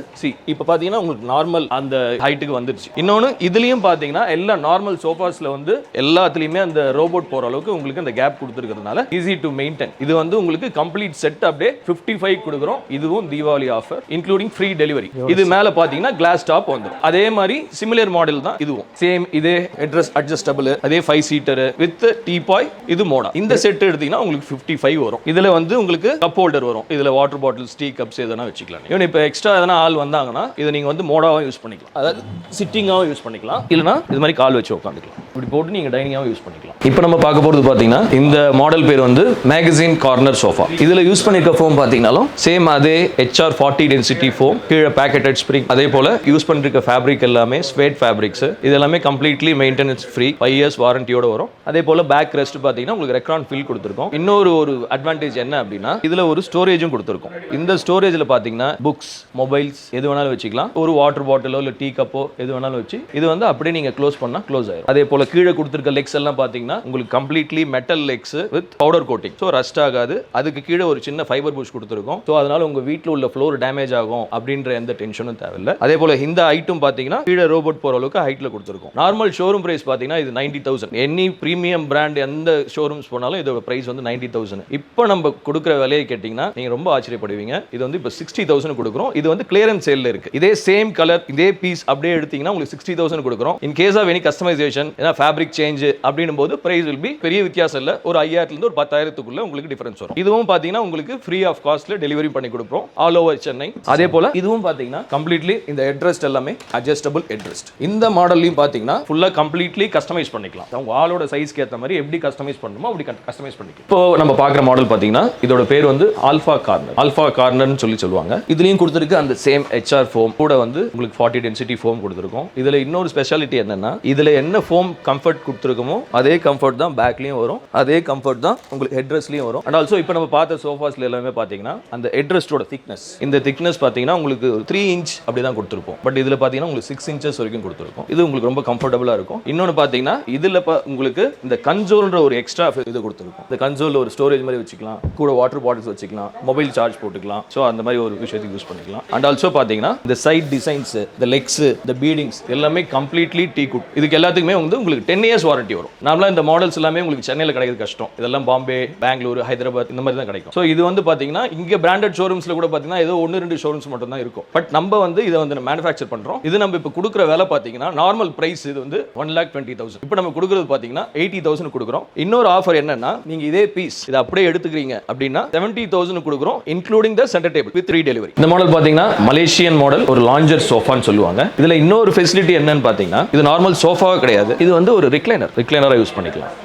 இப்போ பார்த்தீங்கன்னா உங்களுக்கு நார்மல் அந்த ஹைட்டுக்கு வந்துருச்சு. இன்னொன்று இதுலேயும் பார்த்தீங்கன்னா எல்லா நார்மல் சோஃபாஸில் வந்து எல்லாத்துலேயுமே அந்த ரோபோட் போகிற அளவுக்கு உங்களுக்கு அந்த கேப் கொடுத்துருக்கிறதுனால ஈஸி டு மெயின்டைன். இது வந்து உங்களுக்கு கம்ப்ளீட் செட் அப்படியே 55 கொடுக்குறோம். இதுவும் Deepavali offer including free delivery. இது மேலே பார்த்தீங்கன்னா கிளாஸ் டாப் வந்துடும். அதே மாதிரி சிமிலர் மாடல் தான் இதுவும். சேம் இதே ஹெட்ரஸ் அட்ஜஸ்டபிள், அதே 5 சீட்டர் வித் டீபாய். இது மோடா. இந்த செட் எடுத்தீங்கன்னா உங்களுக்கு 55 வரும். இதில் வந்து உங்களுக்கு கப் ஹோல்டர் வரும். இதில் வாட்டர் பாட்டில்ஸ், டீ கப்ஸ் எதனா வச்சுக்கலாம். இவன் இப்போ எக்ஸ்ட்ரா எதனா ஆள் வந்தாங்கன்னா இதை நீங்கள் வந்து மோடாவும் யூஸ் பண்ணிக்கலாம், அதாவது சிட்டிங்காகவும் யூஸ் பண்ணிக்கலாம், இல்லைனா இது மாதிரி கால் வச்சு உட்காந்துக்கலாம். இப்படி போட்டு நீங்கள் டைனிங்காகவும் யூஸ் பண்ணிக்கலாம். இப்போ நம்ம பார்க்க போகிறது பார்த்தீங்கன்னா இந்த மாடல் பேர் வந்து மேகசின் கார்னர் சோஃபா. இதில் யூஸ் பண்ணிருக்க ஃபோம் பார்த்தீங்கன்னாலும் சேம் அதே HR40 டென்சிட்டி ஃபோம், கீழே பேக்கெட்டட் ஸ்ப்ரிங், அதே போல் யூஸ் பண்ணிருக்க ஃபேப்ரிக் எல்லாமே ஸ்வேட் ஃபேப்ரிக்ஸ். இது எல்லாமே கம்ப்ளீட்லி மெயின்டெனன்ஸ் ஃப்ரீ, 5 years வாரண்டியோட வரும். அதே போல் பேக் ரெஸ்ட் பார்த்தீங்கன்னா உங்களுக்கு ரெக்ரான் ஃபில் கொடுத்துருக்கோம். இன்னொரு அட்வான்டேஜ் என்ன அப்படின்னா இதில் ஒரு ஸ்டோரேஜும் கொடுத்துருக்கோம். இந்த ஸ்டோரேஜில் பார்த்தீங்கன்னா புக்ஸ், மொபைல்ஸ் எது வேணாலும் வச்சுக்கலாம். ஒரு வாட்டர் பாட்டிலோ இல்லை டீ கப்போ எது வேணாலும் வச்சு இது வந்து அப்படியே நீங்கள் க்ளோஸ் பண்ணால் க்ளோஸ் ஆயிடும். அதே போல் கீழே கொடுத்துருக்க லெக்ஸ் எல்லாம் பார்த்தீங்கன்னா உங்களுக்கு completely metal legs with powder coating, so rust ஆகாது. அதுக்கு கீழே ஒரு சின்ன ஃபைபர் புஷ் கொடுத்துருக்கோம். ஸோ அதனால உங்கள் வீட்டில் உள்ள ஃப்ளோர் டேமேஜ் ஆகும் அப்படின்ற எந்த டென்ஷனும் தேவையில்லை. அதே போல் இந்த ஐட்டம் பார்த்தீங்கன்னா கீழே ரோபோட் போகிற அளவுக்கு ஹைட்டில் கொடுத்துருக்கோம். நார்மல் ஷோரூம் பிரைஸ் பார்த்தீங்கன்னா இது 90,000. எனி ப்ரீமியம் பிராண்ட் எந்த ஷோரூம்ஸ் போனாலும் இதோட பிரைஸ் வந்து 90,000. இப்போ நம்ம கொடுக்குற விலையை கேட்டிங்கன்னா நீங்கள் ரொம்ப ஆச்சரியப்படுவீங்க. இது வந்து இப்போ 60,000 கொடுக்குறோம். இது வந்து கிளியரன்ஸ் சேல்ல இருக்கு. இதே சேம் கலர் இதே பீஸ் அப்படியே எடுத்தீங்கன்னா உங்களுக்கு 60,000 கொடுக்குறோம். In case of any customization, ஏன்னா ஃபேப்ரிக் சேஞ்ச் அப்படினும் போது பிரைஸ் வில் பி பெரிய வித்தியாசம் இல்ல, ஒரு 5,000 இருந்து ஒரு 10,000க்குள்ள உங்களுக்கு டிஃபரன்ஸ் வரும். இதுவும் பாத்தீங்கன்னா உங்களுக்கு ஃப்ரீ ஆஃப் காஸ்ட்ல டெலிவரி பண்ணி கொடுப்போம் ஆல் ஓவர் சென்னை. அதே போல இதுவும் பாத்தீங்கன்னா கம்ப்ளீட்லி இந்த ஹெட்ரெஸ்ட் எல்லாமே அட்ஜஸ்டபிள் ஹெட்ரெஸ்ட். இந்த மாடல்லையும் பாத்தீங்கன்னா ஃபுல்லா கம்ப்ளீட்லி கஸ்டமைஸ் பண்ணிக்கலாம். உங்க ஆளோட சைஸ்க்கு ஏத்த மாதிரி எப்படி கஸ்டமைஸ் பண்ணணுமோ அப்படி கஸ்டமைஸ் பண்ணிக்கலாம். இப்போ நம்ம பார்க்குற மாடல் பாத்தீங்கன்னா இதோட பேர் வந்து ஆல்ஃபா கார்னர். ஆல்ஃபா கார்னர்னு சொல்லுவாங்க. இதுலயும் கொடுத்திருக்க அந்த சேம் HR ஃபோம் கூட வந்து உங்களுக்கு 40 டென்சிட்டி ஃபோம் கொடுத்துருக்கோம். இதுல இன்னொரு ஸ்பெஷாலிட்டி என்னன்னா இதுல என்ன ஃபோம் கம்ஃபர்ட் கொடுத்துருக்கோமோ அதே கம்ஃபர்ட் தான் பேக்லயும் வரும், அதே கம்ஃபர்ட் தான் உங்களுக்கு ஹெட்ரெஸ்ட்லயும் வரும். அண்ட் ஆல்சோ இப்போ நம்ம பார்த்த சோஃபாஸ்ல எல்லாமே பாத்தீங்கன்னா அந்த ஹெட்ரெஸ்டோட திக்னஸ், இந்த திக்னஸ் பாத்தீங்கன்னா உங்களுக்கு 3 inch அப்படி தான் கொடுத்துருப்போம். பட் இதுல பாத்தீங்கன்னா உங்களுக்கு 6 inches வரைக்கும் கொடுத்துருக்கோம். இது உங்களுக்கு ரொம்ப கம்ஃபர்டபுளா இருக்கும். இன்னொன்னு பாத்தீங்கன்னா இதுல உங்களுக்கு இந்த கன்சோல்ன்ற ஒரு எக்ஸ்ட்ரா இது கொடுத்துருக்கும். இந்த கன்சோல்ல ஒரு ஸ்டோரேஜ் மாதிரி வச்சுக்கலாம், கூட வாட்டர் பாட்டில்ஸ் வச்சுக்கலாம், மொபைல் சார்ஜ் போட்டுக்கலாம். ஸோ அந்த மாதிரி ஒரு விஷயத்துக்கு யூஸ் பண்ணிக்கலாம். அண்ட் ஆல்சோ பாத்தீங்கன்னா இந்த சைட் டிசைன்ஸ், இந்த லெக்ஸ், இந்த பீடிங்ஸ் எல்லாமே கம்ப்ளீட்லி டீ குட். இதுக்கு எல்லாத்துக்குமே வந்து உங்களுக்கு 10 years வாரண்டி வரும். நார்மலா இந்த மாடல்ஸ் எல்லாமே உங்களுக்கு சென்னையில் கிடைக்கிறது கஷ்டம். இதெல்லாம் பாம்பே, பெங்களூர், ஹைதராபாத் இந்த மாதிரி தான் கிடைக்கும். ஸோ இது வந்து பாத்தீங்கன்னா இங்க பிராண்டட் ஷோரூம்ஸ்ல கூட பாத்தீங்கன்னா ஏதோ 1-2 ஷோரூம்ஸ் மட்டும் தான் இருக்கும். பட் நம்ம வந்து இதை வந்து மேனுஃபேக்சர் பண்றோம். இது நம்ம இப்போ கொடுக்குற விலை பாத்தீங்கன்னா நார்மல் பிரைஸ் இது வந்து 1,20,000. இப்போ நம்ம கொடுக்குறது பாத்தீங்கன்னா 80,000 கொடுக்குறோம். இன்னொரு ஆஃபர் என்னன்னா நீங்க இதே பீஸ் இதை அப்படியே எடுத்துக்கிறீங்க அப்படின்னா 70,000 கொடுக்குறோம் including the centre table with free delivery. இந்த மாடல் பாத்தீங்கன்னா மலேசியன் மாடல், ஒரு லாஞ்சர் சோஃபான்னு சொல்லுவாங்க. இதுல இன்னொரு ஃபெசிலிட்டி என்னன்னு பாத்தீங்கன்னா இது நார்மல் சோஃபாவே கிடையாது, இது வந்து ஒரு ரிக்ளைனரா யூஸ் பண்ணிக்கலாம்.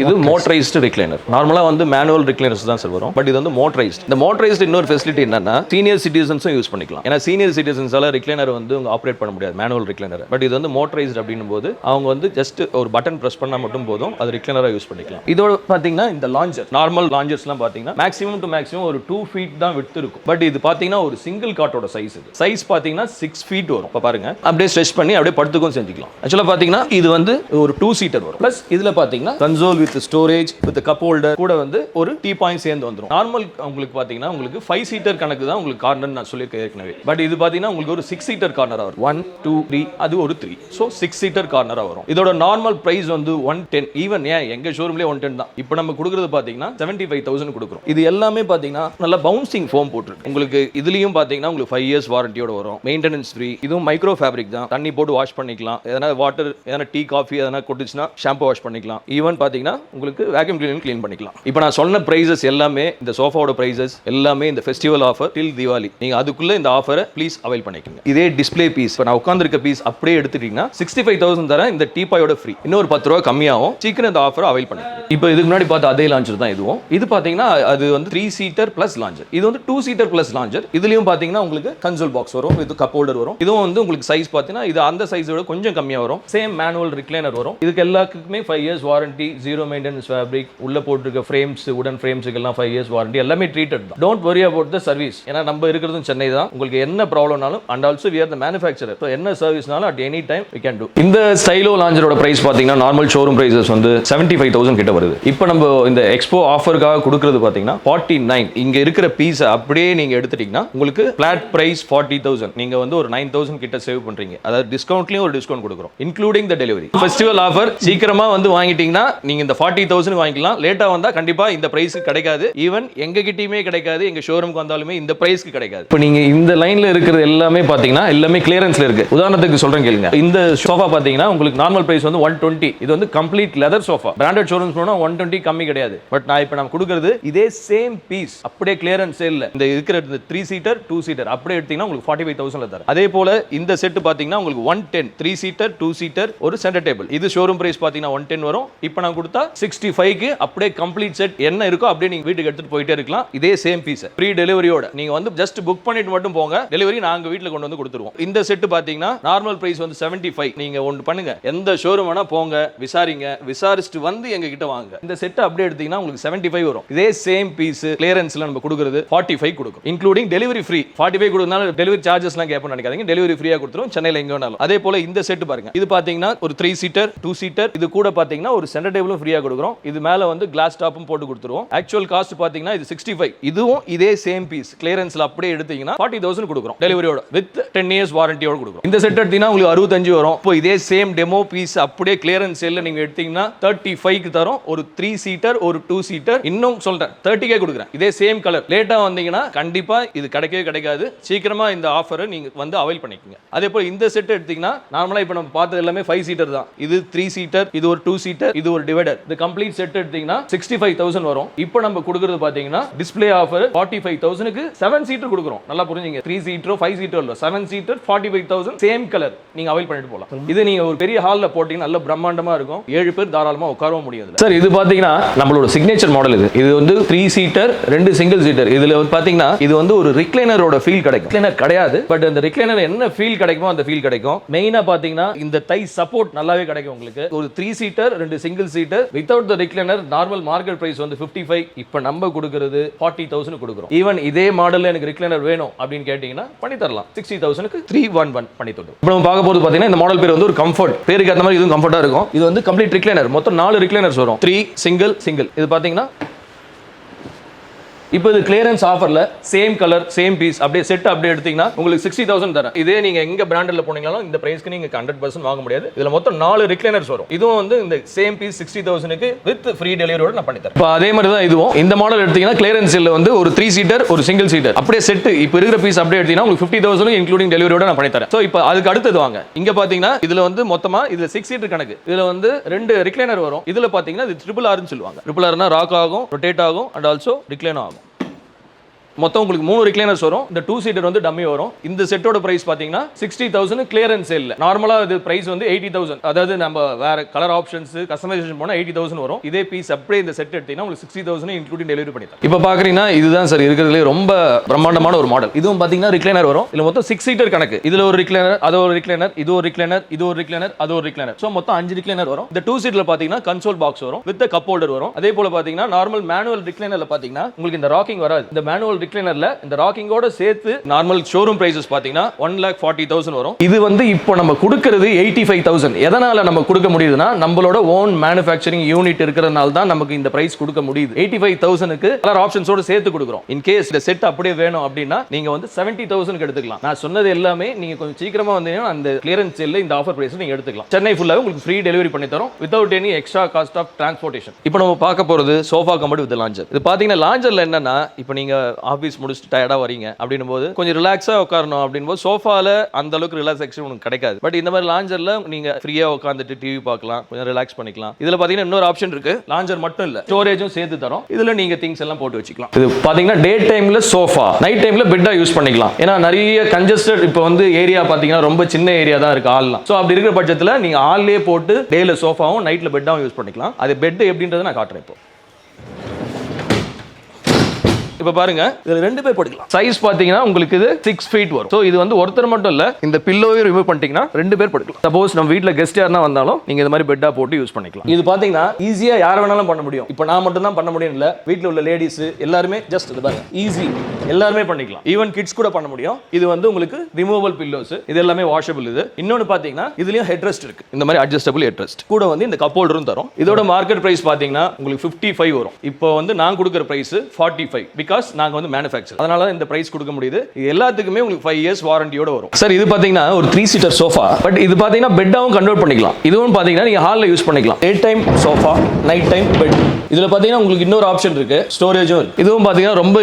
இது மோட்டரைஸ்டு ரிக்ளைனர். நார்மலா வந்து மேனுவல் ரிக்ளைனர்ஸ் தான் சார் வரும். பட் இது வந்து மோட்டரைஸ்டு. இந்த மோட்டரைஸ்டு இன்னொரு ஃபெசிலிட்டி என்னன்னா சீனியர் சிட்டிசன்ஸும் யூஸ் பண்ணிக்கலாம். ஏன்னா சீனியர் சிட்டிசன்ஸால ரிக்ளைனர் வந்து அவங்க ஆப்ரேட் பண்ண முடியாது, மேனுவல் ரிக்ளைனர். பட் இது வந்து மோட்டரைஸ்டு அப்படின்னும் போது அவங்க வந்து ஜஸ்ட் ஒரு பட்டன் பிரஸ் பண்ணா மட்டும் போதும், அது ரிக்ளைனரா யூஸ் பண்ணிக்கலாம். இதோட பாத்தீங்கன்னா இந்த லாஞ்சர், நார்மல் லாஞ்சர்ஸ்லாம் பாத்தீங்கன்னா மேக்ஸிமம் டு மேக்ஸிமம் ஒரு 2 feet தான் விட்த் இருக்கும். பட் இது பாத்தீங்கன்னா ஒரு சிங்கிள் காட்டோட சைஸ். இது சைஸ் பாத்தீங்கன்னா 6 feet வரும். இப்போ பாருங்க அப்படியே ஸ்ட்ரெச் பண்ணி அப்படியே படுத்துக்கும் செஞ்சுக்கலாம். ஆக்சுவலா பாத்தீங்கன்னா இது வந்து ஒரு 2 seater வரும். பிளஸ் இதுல பாத்தீங்கன்னா console with storage with cup holder கூட வந்து ஒரு டீ பாயிண்ட் சேர்ந்து வந்துரும். நார்மல் உங்களுக்கு பாத்தீங்கன்னா உங்களுக்கு 5 seater கணக்கு தான் உங்களுக்கு கார்னர் நான் சொல்லியிருக்கேன் ஏற்கனவே. பட் இது பாத்தீங்கன்னா உங்களுக்கு ஒரு 6 seater கார்னரா வரும். 1 2 3 அது ஒரு 3, சோ 6 seater கார்னரா வரும். இதோட நார்மல் பிரைஸ் வந்து 110. ஈவன் எங்க ஷோரூம்லயே 110 தான். இப்போ நம்ம கொடுக்கிறது பாத்தீங்கன்னா 75,000 கொடுக்குறோம். இது எல்லாமே பாத்தீங்கன்னா நல்ல பவுன்சிங் ஃபோம் போட்டுருக்கு. உங்களுக்கு இதுலயும் பாத்தீங்கன்னா உங்களுக்கு 5 years வாரண்டியோட வரும், மெயின்டெனன்ஸ் ஃப்ரீ. இதுவும் மைக்ரோ ஃபேப்ரிக் தான், தண்ணி போட்டு வாஷ் பண்ணிக்கலாம். எதனா வாட்டர், எதனா டீ காஃபி எதனா கொட்டுச்சுன்னா ஷாம்பு வாஷ் பண்ணிக்கலாம். ஈவன் பாத்தீங்கன்னா உங்களுக்கு வேக்யூம் கிளீன் பண்ணிக்கலாம். இப்போ நான் சொன்ன பிரைசஸ் எல்லாமே, இந்த சோஃபாவோட பிரைசஸ் எல்லாமே இந்த ஃபெஸ்டிவல் ஆஃபர் டில் தீபாவளி. நீங்க அதுக்குள்ள இந்த ஆஃபரை ப்ளீஸ் அவைல் பண்ணிக்கோங்க. இதே டிஸ்ப்ளே பீஸ் இப்போ நான் உட்கார்ந்திருக்க பீஸ் அப்படியே எடுத்துட்டீங்கன்னா 65,000 தரேன். இந்த டீபாயோட ஃப்ரீ, இன்னொரு 10 ரூபா கம்மியாகும். சீக்கிரம் இந்த ஆஃபரை அவைல் பண்ணிக்கோங்க. இப்போ இதுக்கு முன்னாடி பார்த்த அதே லாஞ்சர் தான் இதுவும். இது பாத்தீங்கன்னா அது வந்து 3 seater பிளஸ் லாஞ்சர். இது வந்து 2 seater பிளஸ் லாஞ்சர். இதுலயும் பாத்தீங்கன்னா உங்களுக்கு கன்சோல் பாக்ஸ் வரும், இது கப் ஹோல்டர் வரும். இதுவும் வந்து உங்களுக்கு சைஸ் பாத்தீங்கன்னா இது அந்த சைஸோட கொஞ்சம் கம்மியா வரும். சேம் மேனுவல் ரிக்ளைனர் வரும். இதுக்கு எல்லாத்துக்குமே 5 years warranty, 0 zero maintenance fabric, உள்ள போட்டிருக்க ஃப்ரேம்ஸ், உடன் ஃப்ரேம்ஸுக்கெல்லாம் 5 இயர்ஸ் வாரண்டி, எல்லாமே ட்ரீட்டட் தான். Don't worry about the service. ஏன்னா நம்ம இருக்கிறதும் சென்னை தான். உங்களுக்கு என்ன ப்ராப்ளம்னாலும் and also we are the manufacturer. So என்ன சர்வீஸ்னாலும் at any time we can do. இந்த ஸ்டைலோ லாஞ்சரோட பிரைஸ் பார்த்தீங்கன்னா நார்மல் ஷோரூம் பிரைசஸ் வந்து 75,000 கிட்ட வருது. இப்போ நம்ம இந்த எக்ஸ்போ ஆஃபருக்காக கொடுக்குறது பார்த்தீங்கன்னா 49. இங்க இருக்கிற பீஸை அப்படியே நீங்க எடுத்துட்டீங்கன்னா உங்களுக்கு பிளாட் பிரைஸ் 40,000. நீங்க வந்து ஒரு 9,000 கிட்ட சேவ் பண்றீங்க. அதாவது டிஸ்கவுண்ட்லயும் ஒரு டிஸ்கவுண்ட் கொடுக்குறோம், including the delivery. Festival offer சீக்கிரமா வந்து வாங்கிட்டீங்கன்னா நீங்க இந்த 40,000 வாங்கிக்கலாம். லேட்டா வந்தா கண்டிப்பா இந்த பிரைஸ்க்கு கிடைக்காது. ஈவன் எங்க கிட்டயுமே கிடைக்காது, எங்க ஷோரூம்க்கு வந்தாலுமே இந்த பிரைஸ்க்கு கிடைக்காது. இப்போ நீங்க இந்த லைன்ல இருக்கிறது எல்லாமே பாத்தீங்கன்னா எல்லாமே கிளியரன்ஸ்ல இருக்கு. உதாரணத்துக்கு சொல்றேன் கேளுங்க. இந்த சோஃபா பாத்தீங்கன்னா உங்களுக்கு நார்மல் பிரைஸ் வந்து 120. இது வந்து complete leather sofa. Branded showrooms போனா 120 கம்மி கிடையாது. பட் நான் இப்போ நான் கொடுக்கிறது இதே சேம் பீஸ் அப்படியே கிளியரன்ஸ் சேல்ல இந்த இருக்கிற 3 சீட்டர் 2 சீட்டர் அப்படியே எடுத்தீங்கன்னா உங்களுக்கு 45,000ல தரேன். அதே போல இந்த செட் பாத்தீங்கன்னா உங்களுக்கு 110 3 சீட்டர் 2 சீட்டர் ஒரு சென்டர் டேபிள். இது ஷோரூம் பிரைஸ் பாத்தீங்கன்னா 110 வரும். இப்போ நான் கொடுத்தா 65க்கு அப்படியே கம்ப்ளீட் செட் என்ன இருக்கோ அப்படியே நீங்க வீட்டுக்கு எடுத்துட்டு போயிட்டே இருக்கலாம். இதே சேம் பீஸ் ஃப்ரீ டெலிவரியோட நீங்க வந்து ஜஸ்ட் புக் பண்ணிட்டு மட்டும் போங்க, டெலிவரி நாங்க வீட்ல கொண்டு வந்து கொடுத்துருவோம். இந்த செட் பாத்தீங்கன்னா நார்மல் பிரைஸ் வந்து 75. நீங்க ஒன்னு பண்ணுங்க, எந்த ஷோரூம் வேணா போங்க, விசாரிங்க, விசாரிச்சுட்டு வந்து எங்க கிட்ட வாங்க. இந்த செட் அப்படியே எடுத்தீங்கன்னா உங்களுக்கு 75 வரும். இதே சேம் பீஸ் கிளியரன்ஸ்ல நம்ம கொடுக்கிறது 45 கொடுக்கும், இன்க்ளூடிங் டெலிவரி ஃப்ரீ. 45 கொடுத்தனால டெலிவரி சார்ஜஸ்லாம் கேட்போம் நினைக்காதீங்க, டெலிவரி ஃப்ரீயா கொடுத்துரும் சென்னையில எங்க வேணாலும். அதே போல இந்த செட் பாருங்க, இது பாத்தீங்கன்னா ஒரு 3 சீட்டர் 2 சீட்டர். இது கூட பாத்தீங்கன்னா ஒரு சென்டர் டேபிளும் ஃப்ரீயா கொடுக்குறோம். இது மேல வந்து கிளாஸ் டாப்பும் போட்டு கொடுத்துருவோம். ஆக்சுவல் காஸ்ட் பாத்தீங்கன்னா இது 65. இதுவும் இதே சேம் பீஸ் கிளியரன்ஸ்ல அப்படியே எடுத்தீங்கன்னா 40,000 கொடுக்குறோம் டெலிவரியோட வித் 10 இயர்ஸ் வாரண்டியோட கொடுக்குறோம். இந்த செட் எடுத்தீங்கன்னா உங்களுக்கு 65 வரும். இப்போ இதே சேம் டெமோ பீஸ் அப்படியே கிளியரன்ஸ் சேல்ல நீங்க எடுத்தீங்கன்னா 35க்கு தரோம். ஒரு 3 சீட்டர் ஒரு 2 சீட்டர். இன்னும் சொல்றேன் 30K கொடுக்குறேன். இதே சேம் கலர். லேட்டா வந்தீங்கன்னா கண்டிப்பா இது கிடைக்கவே கிடைக்காது. சீக்கிரமா இந்த ஆஃபரை நீங்க வந்து அவைல் பண்ணிக்கோங்க. அதே போல இந்த செட் எடுத்தீங்கன்னா நார்மலா இப்போ நம்ம பார்த்தது எல்லாமே 5 சீட்டர் தான். இது 3 சீட்டர், இது ஒரு 2 சீட்டர், இது ஒரு டிவைடர். இந்த கம்ப்ளீட் செட் எடுத்தீங்கன்னா 65,000 வரும். இப்போ நம்ம கொடுக்கிறது பாத்தீங்கன்னா டிஸ்ப்ளே ஆஃபர் 45,000க்கு 7 சீட்டர் கொடுக்குறோம். நல்லா புரிஞ்சுங்க, 3 சீட்டரோ 5 சீட்டரோ இல்ல, 7 சீட்டர் 45,000 சேம் கலர் நீங்க அவைல் பண்ணிட்டு போலாம். இது நீங்க ஒரு பெரிய ஹால்ல போட்டீங்கன்னா நல்ல பிரம்மாண்டமா இருக்கும். 7 பேர் தாராளமா உட்காரவும் முடியும். சார் இது பாத்தீங்கன்னா நம்மளோட சிக்னேச்சர் மாடல். இது வந்து 3 சீட்டர் 2 சிங்கிள் சீட்டர். இதுல வந்து பாத்தீங்கன்னா இது வந்து ஒரு ரிக்ளைனரோட ஃபீல் கிடைக்கும். ரிக்ளைனர் கிடையாது, பட் அந்த ரிக்ளைனர் என்ன ஃபீல் கிடைக்குமோ அந்த ஃபீல் கிடைக்கும். மெயினா பாத்தீங்கன்னா இந்த தை சப்போர்ட் நல்லாவே கிடைக்கும் உங்களுக்கு. ஒரு 3 seater 2 single seater without the recliner normal market price வந்து 55. இப்போ நம்ம கொடுக்கிறது 40,000 கொடுக்குறோம். ஈவன் இதே மாடல்ல எனக்கு ரிக்ளைனர் வேணும் அப்படின்னு கேட்டீங்கன்னா பண்ணி தரலாம். 60,000க்கு 311 பண்ணி தருவோம். இப்போ நம்ம பார்க்க போது பாத்தீங்கன்னா இந்த மாடல் பேர் வந்து ஒரு கம்ஃபர்ட். பேருக்கு அந்த மாதிரி இதுவும் கம்ஃபர்ட்டா இருக்கும். இது வந்து கம்ப்ளீட் ரிக்ளைனர். மொத்தம் 4 ரிக்ளைனர்ஸ் வரும். 3 சிங்கிள் சிங்கிள். இது பாத்தீங்கன்னா இப்போ இது கிளியரன்ஸ் ஆஃபர்ல சேம் கலர் சேம் பீஸ் அப்படியே செட் அப்படியே எடுத்தீங்கன்னா உங்களுக்கு 60,000 தரேன். இதே நீங்க எங்க பிராண்ட்ல போனீங்களாலும் இந்த பிரைஸ்க்கு நீங்க 100% வாங்க முடியாது. இதுல மொத்தம் 4 ரிக்ளைனர்ஸ் வரும். இதுவும் வந்து இந்த சேம் பீஸ் 60,000க்கு வித் ஃப்ரீ டெலிவரியோட நான் பண்ணி தரேன். இப்போ அதே மாதிரி தான் இதுவும். இந்த மாடல் எடுத்தீங்கன்னா கிளியரன்ஸ்ல வந்து ஒரு 3 சீட்டர் ஒரு சிங்கிள் சீட்டர் அப்படியே செட் இப்போ இருக்கிற பீஸ் அப்படியே எடுத்தீங்கன்னா உங்களுக்கு 50,000 இன்க்ளூடிங் டெலிவரியோட நான் பண்ணி தரேன். ஸோ இப்போ அதுக்கு அடுத்தது வாங்க. இங்க பாத்தீங்கன்னா இதுல வந்து மொத்தமா இதுல 6 சீட்டர் கணக்கு. இதுல வந்து 2 ரிக்ளைனர் வரும். இதுல பாத்தீங்கன்னா இது ட்ரிபிள் ஆர்னு சொல்லுவாங்க. ட்ரிபிள் ஆர்னா ராக் ஆகும், ரொட்டேட் ஆகும் அண்ட் ஆல்சோ ரிக்ளைன் ஆகும். மொத்தம் உங்களுக்கு 3 ரிக்ளைனர்ஸ் வரும். இந்த 2 சீட்டர் வந்து டம்மி வரும். இந்த செட்டோட பிரைஸ் பாத்தீங்கன்னா 60,000 கிளியரன்ஸ் சேல்ல. நார்மலா இது பிரைஸ் வந்து 80,000. அதாவது நம்ம வேற கலர் ஆப்ஷன்ஸ் கஸ்டமைசேஷன் போனா 80,000 வரும். இதே பீஸ் அப்படியே இந்த செட் எடுத்தீங்கன்னா உங்களுக்கு 60,000 இன்க்ளூடிங் டெலிவரி பண்ணி தரேன். இப்போ பாக்குறீங்கன்னா இதுதான் சார் இருக்கிறதுலே ரொம்ப பிரம்மாண்டமான ஒரு மாடல். இதுவும் பாத்தீங்கன்னா ரிக்ளைனர் வரும். இதுல மொத்தம் 6 சீட்டர் கணக்கு. இதுல ஒரு ரிக்ளைனர், அது ஒரு ரிக்ளைனர், இது ஒரு ரிக்ளைனர், இது ஒரு ரிக்ளைனர், அது ஒரு ரிக்ளைனர். சோ மொத்தம் 5 ரிக்ளைனர் வரும். இந்த 2 சீட்ல பாத்தீங்கன்னா கன்சோல் பாக்ஸ் வரும் வித் கப் ஹோல்டர் வரும். அதே போல பாத்தீங்கன்னா நார்மல் மேனுவல் ரிக்ளைனர்ல பாத்தீங்கன்னா உங்களுக்கு இந்த ராக்கிங் வராது. இந்த மேனுவல் ரிக்ளைனர்ல இந்த ராக்கிங்கோட சேர்த்து நார்மல் ஷோரூம் பிரைசஸ் பாத்தீங்கன்னா 1,40,000 வரும். இது வந்து இப்போ நம்ம கொடுக்கிறது 85,000. எதனால நம்ம கொடுக்க முடியுதுன்னா நம்மளோட ஓன் மேனுஃபேக்சரிங் யூனிட் இருக்கிறதுனால தான் நமக்கு இந்த பிரைஸ் கொடுக்க முடியுது. 85,000க்கு கலர் ஆப்ஷன்ஸோட சேர்த்து கொடுக்குறோம். இன் கேஸ் இந்த செட் அப்படியே வேணும் அப்படின்னா நீங்க வந்து 70,000க்கு எடுத்துக்கலாம். நான் சொன்னது எல்லாமே நீங்க கொஞ்சம் சீக்கிரமா வந்தீங்கன்னா அந்த கிளியரன்ஸ் சேல்ல இந்த ஆஃபர் பிரைஸ் நீங்க எடுத்துக்கலாம். சென்னை ஃபுல்லாவே உங்களுக்கு ஃப்ரீ டெலிவரி பண்ணி தரோம் without any extra cost of transportation. இப்போ நம்ம பார்க்க போறது சோஃபா கம்பெனி வித் லாஞ்சர். இது பாத்தீங்கன்னா லாஞ்சர்ல என்னன்னா இப்போ நீங்க ஆபீஸ் முடிச்சுட்டு டயர்டா வரீங்க அப்படின்னும் போது கொஞ்சம் ரிலாக்ஸா உட்காரணும் அப்படின்னும் போது சோஃபால அந்த அளவுக்கு ரிலாக்ஸேஷன் உங்களுக்கு கிடைக்காது. பட் இந்த மாதிரி லாஞ்சர்ல நீங்க ஃப்ரீயா உட்காந்துட்டு டிவி பார்க்கலாம், கொஞ்சம் ரிலாக்ஸ் பண்ணிக்கலாம். இதுல பாத்தீங்கன்னா இன்னொரு ஆப்ஷன் இருக்கு. லாஞ்சர் மட்டும் இல்ல, ஸ்டோரேஜும் சேர்த்து தரோம். இதுல நீங்க திங்ஸ் எல்லாம் போட்டு வச்சுக்கலாம். இது பாத்தீங்கன்னா டே டைம்ல சோஃபா, நைட் டைம்ல பெட்டா யூஸ் பண்ணிக்கலாம். ஏன்னா நிறைய கன்ஜஸ்டட் இப்போ வந்து ஏரியா பாத்தீங்கன்னா ரொம்ப சின்ன ஏரியா தான் இருக்கு ஹால்லாம். சோ அப்படி இருக்கிற பட்சத்துல நீங்க ஹால்லே போட்டு டேல சோஃபாவும் நைட்ல பெட்டாவும் யூஸ் பண்ணிக்கலாம். அது பெட் எப்படின்றத நான் காட்டுறேன் இப்போ. இப்போ பாருங்க இதுல 2 பேர் படுக்கலாம். சைஸ் பாத்தீங்கன்னா உங்களுக்கு இது 6 feet வரும். ஸோ இது வந்து ஒருத்தர் மட்டும் இல்ல, இந்த பில்லோவை ரிமூவ் பண்ணிட்டீங்கன்னா 2 பேர் படுக்கலாம். சப்போஸ் நம்ம வீட்டில் கெஸ்ட் யாருன்னா வந்தாலும் நீங்க இந்த மாதிரி பெட்டா போட்டு யூஸ் பண்ணிக்கலாம். இது பாத்தீங்கன்னா ஈஸியா யார் வேணாலும் பண்ண முடியும். இப்போ நான் மட்டும் தான் பண்ண முடியும் இல்ல, வீட்டில் உள்ள லேடிஸ் எல்லாருமே ஜஸ்ட் இது பாருங்க ஈஸி எல்லாருமே பண்ணிக்கலாம். ஈவன் கிட்ஸ் கூட பண்ண முடியும். இது வந்து உங்களுக்கு ரிமூவபிள் பில்லோஸ், இது எல்லாமே வாஷபிள். இது இன்னொன்னு பாத்தீங்கன்னா இதுலயும் ஹெட் ரெஸ்ட் இருக்கு, இந்த மாதிரி அட்ஜஸ்டபிள் ஹெட் ரெஸ்ட் கூட வந்து இந்த கப் ஹோல்டரும் தரும். இதோட மார்க்கெட் பிரைஸ் பாத்தீங்கன்னா உங்களுக்கு 55 வரும். இப்போ வந்து நான் கொடுக்குற பிரைஸ் 45 பிகாஸ் நாங்க வந்து மேனுஃபேக்சர், அதனால இந்த பிரைஸ் கொடுக்க முடியுது. இது எல்லாத்துக்குமே உங்களுக்கு 5 years வாரண்டியோட வரும். சார் இது பாத்தீங்கன்னா ஒரு 3 seater சோஃபா, பட் இது பாத்தீங்கன்னா பெட்டாவும் கன்வெர்ட் பண்ணிக்கலாம். இதுவும் பாத்தீங்கன்னா நீங்க ஹால்ல யூஸ் பண்ணிக்கலாம். Day time sofa, night time bed. இதுல பாத்தீங்கன்னா உங்களுக்கு இன்னொரு ஆப்ஷன் இருக்கு, ஸ்டோரேஜும் இருக்கு. இதுவும் பாத்தீங்கன்னா ரொம்ப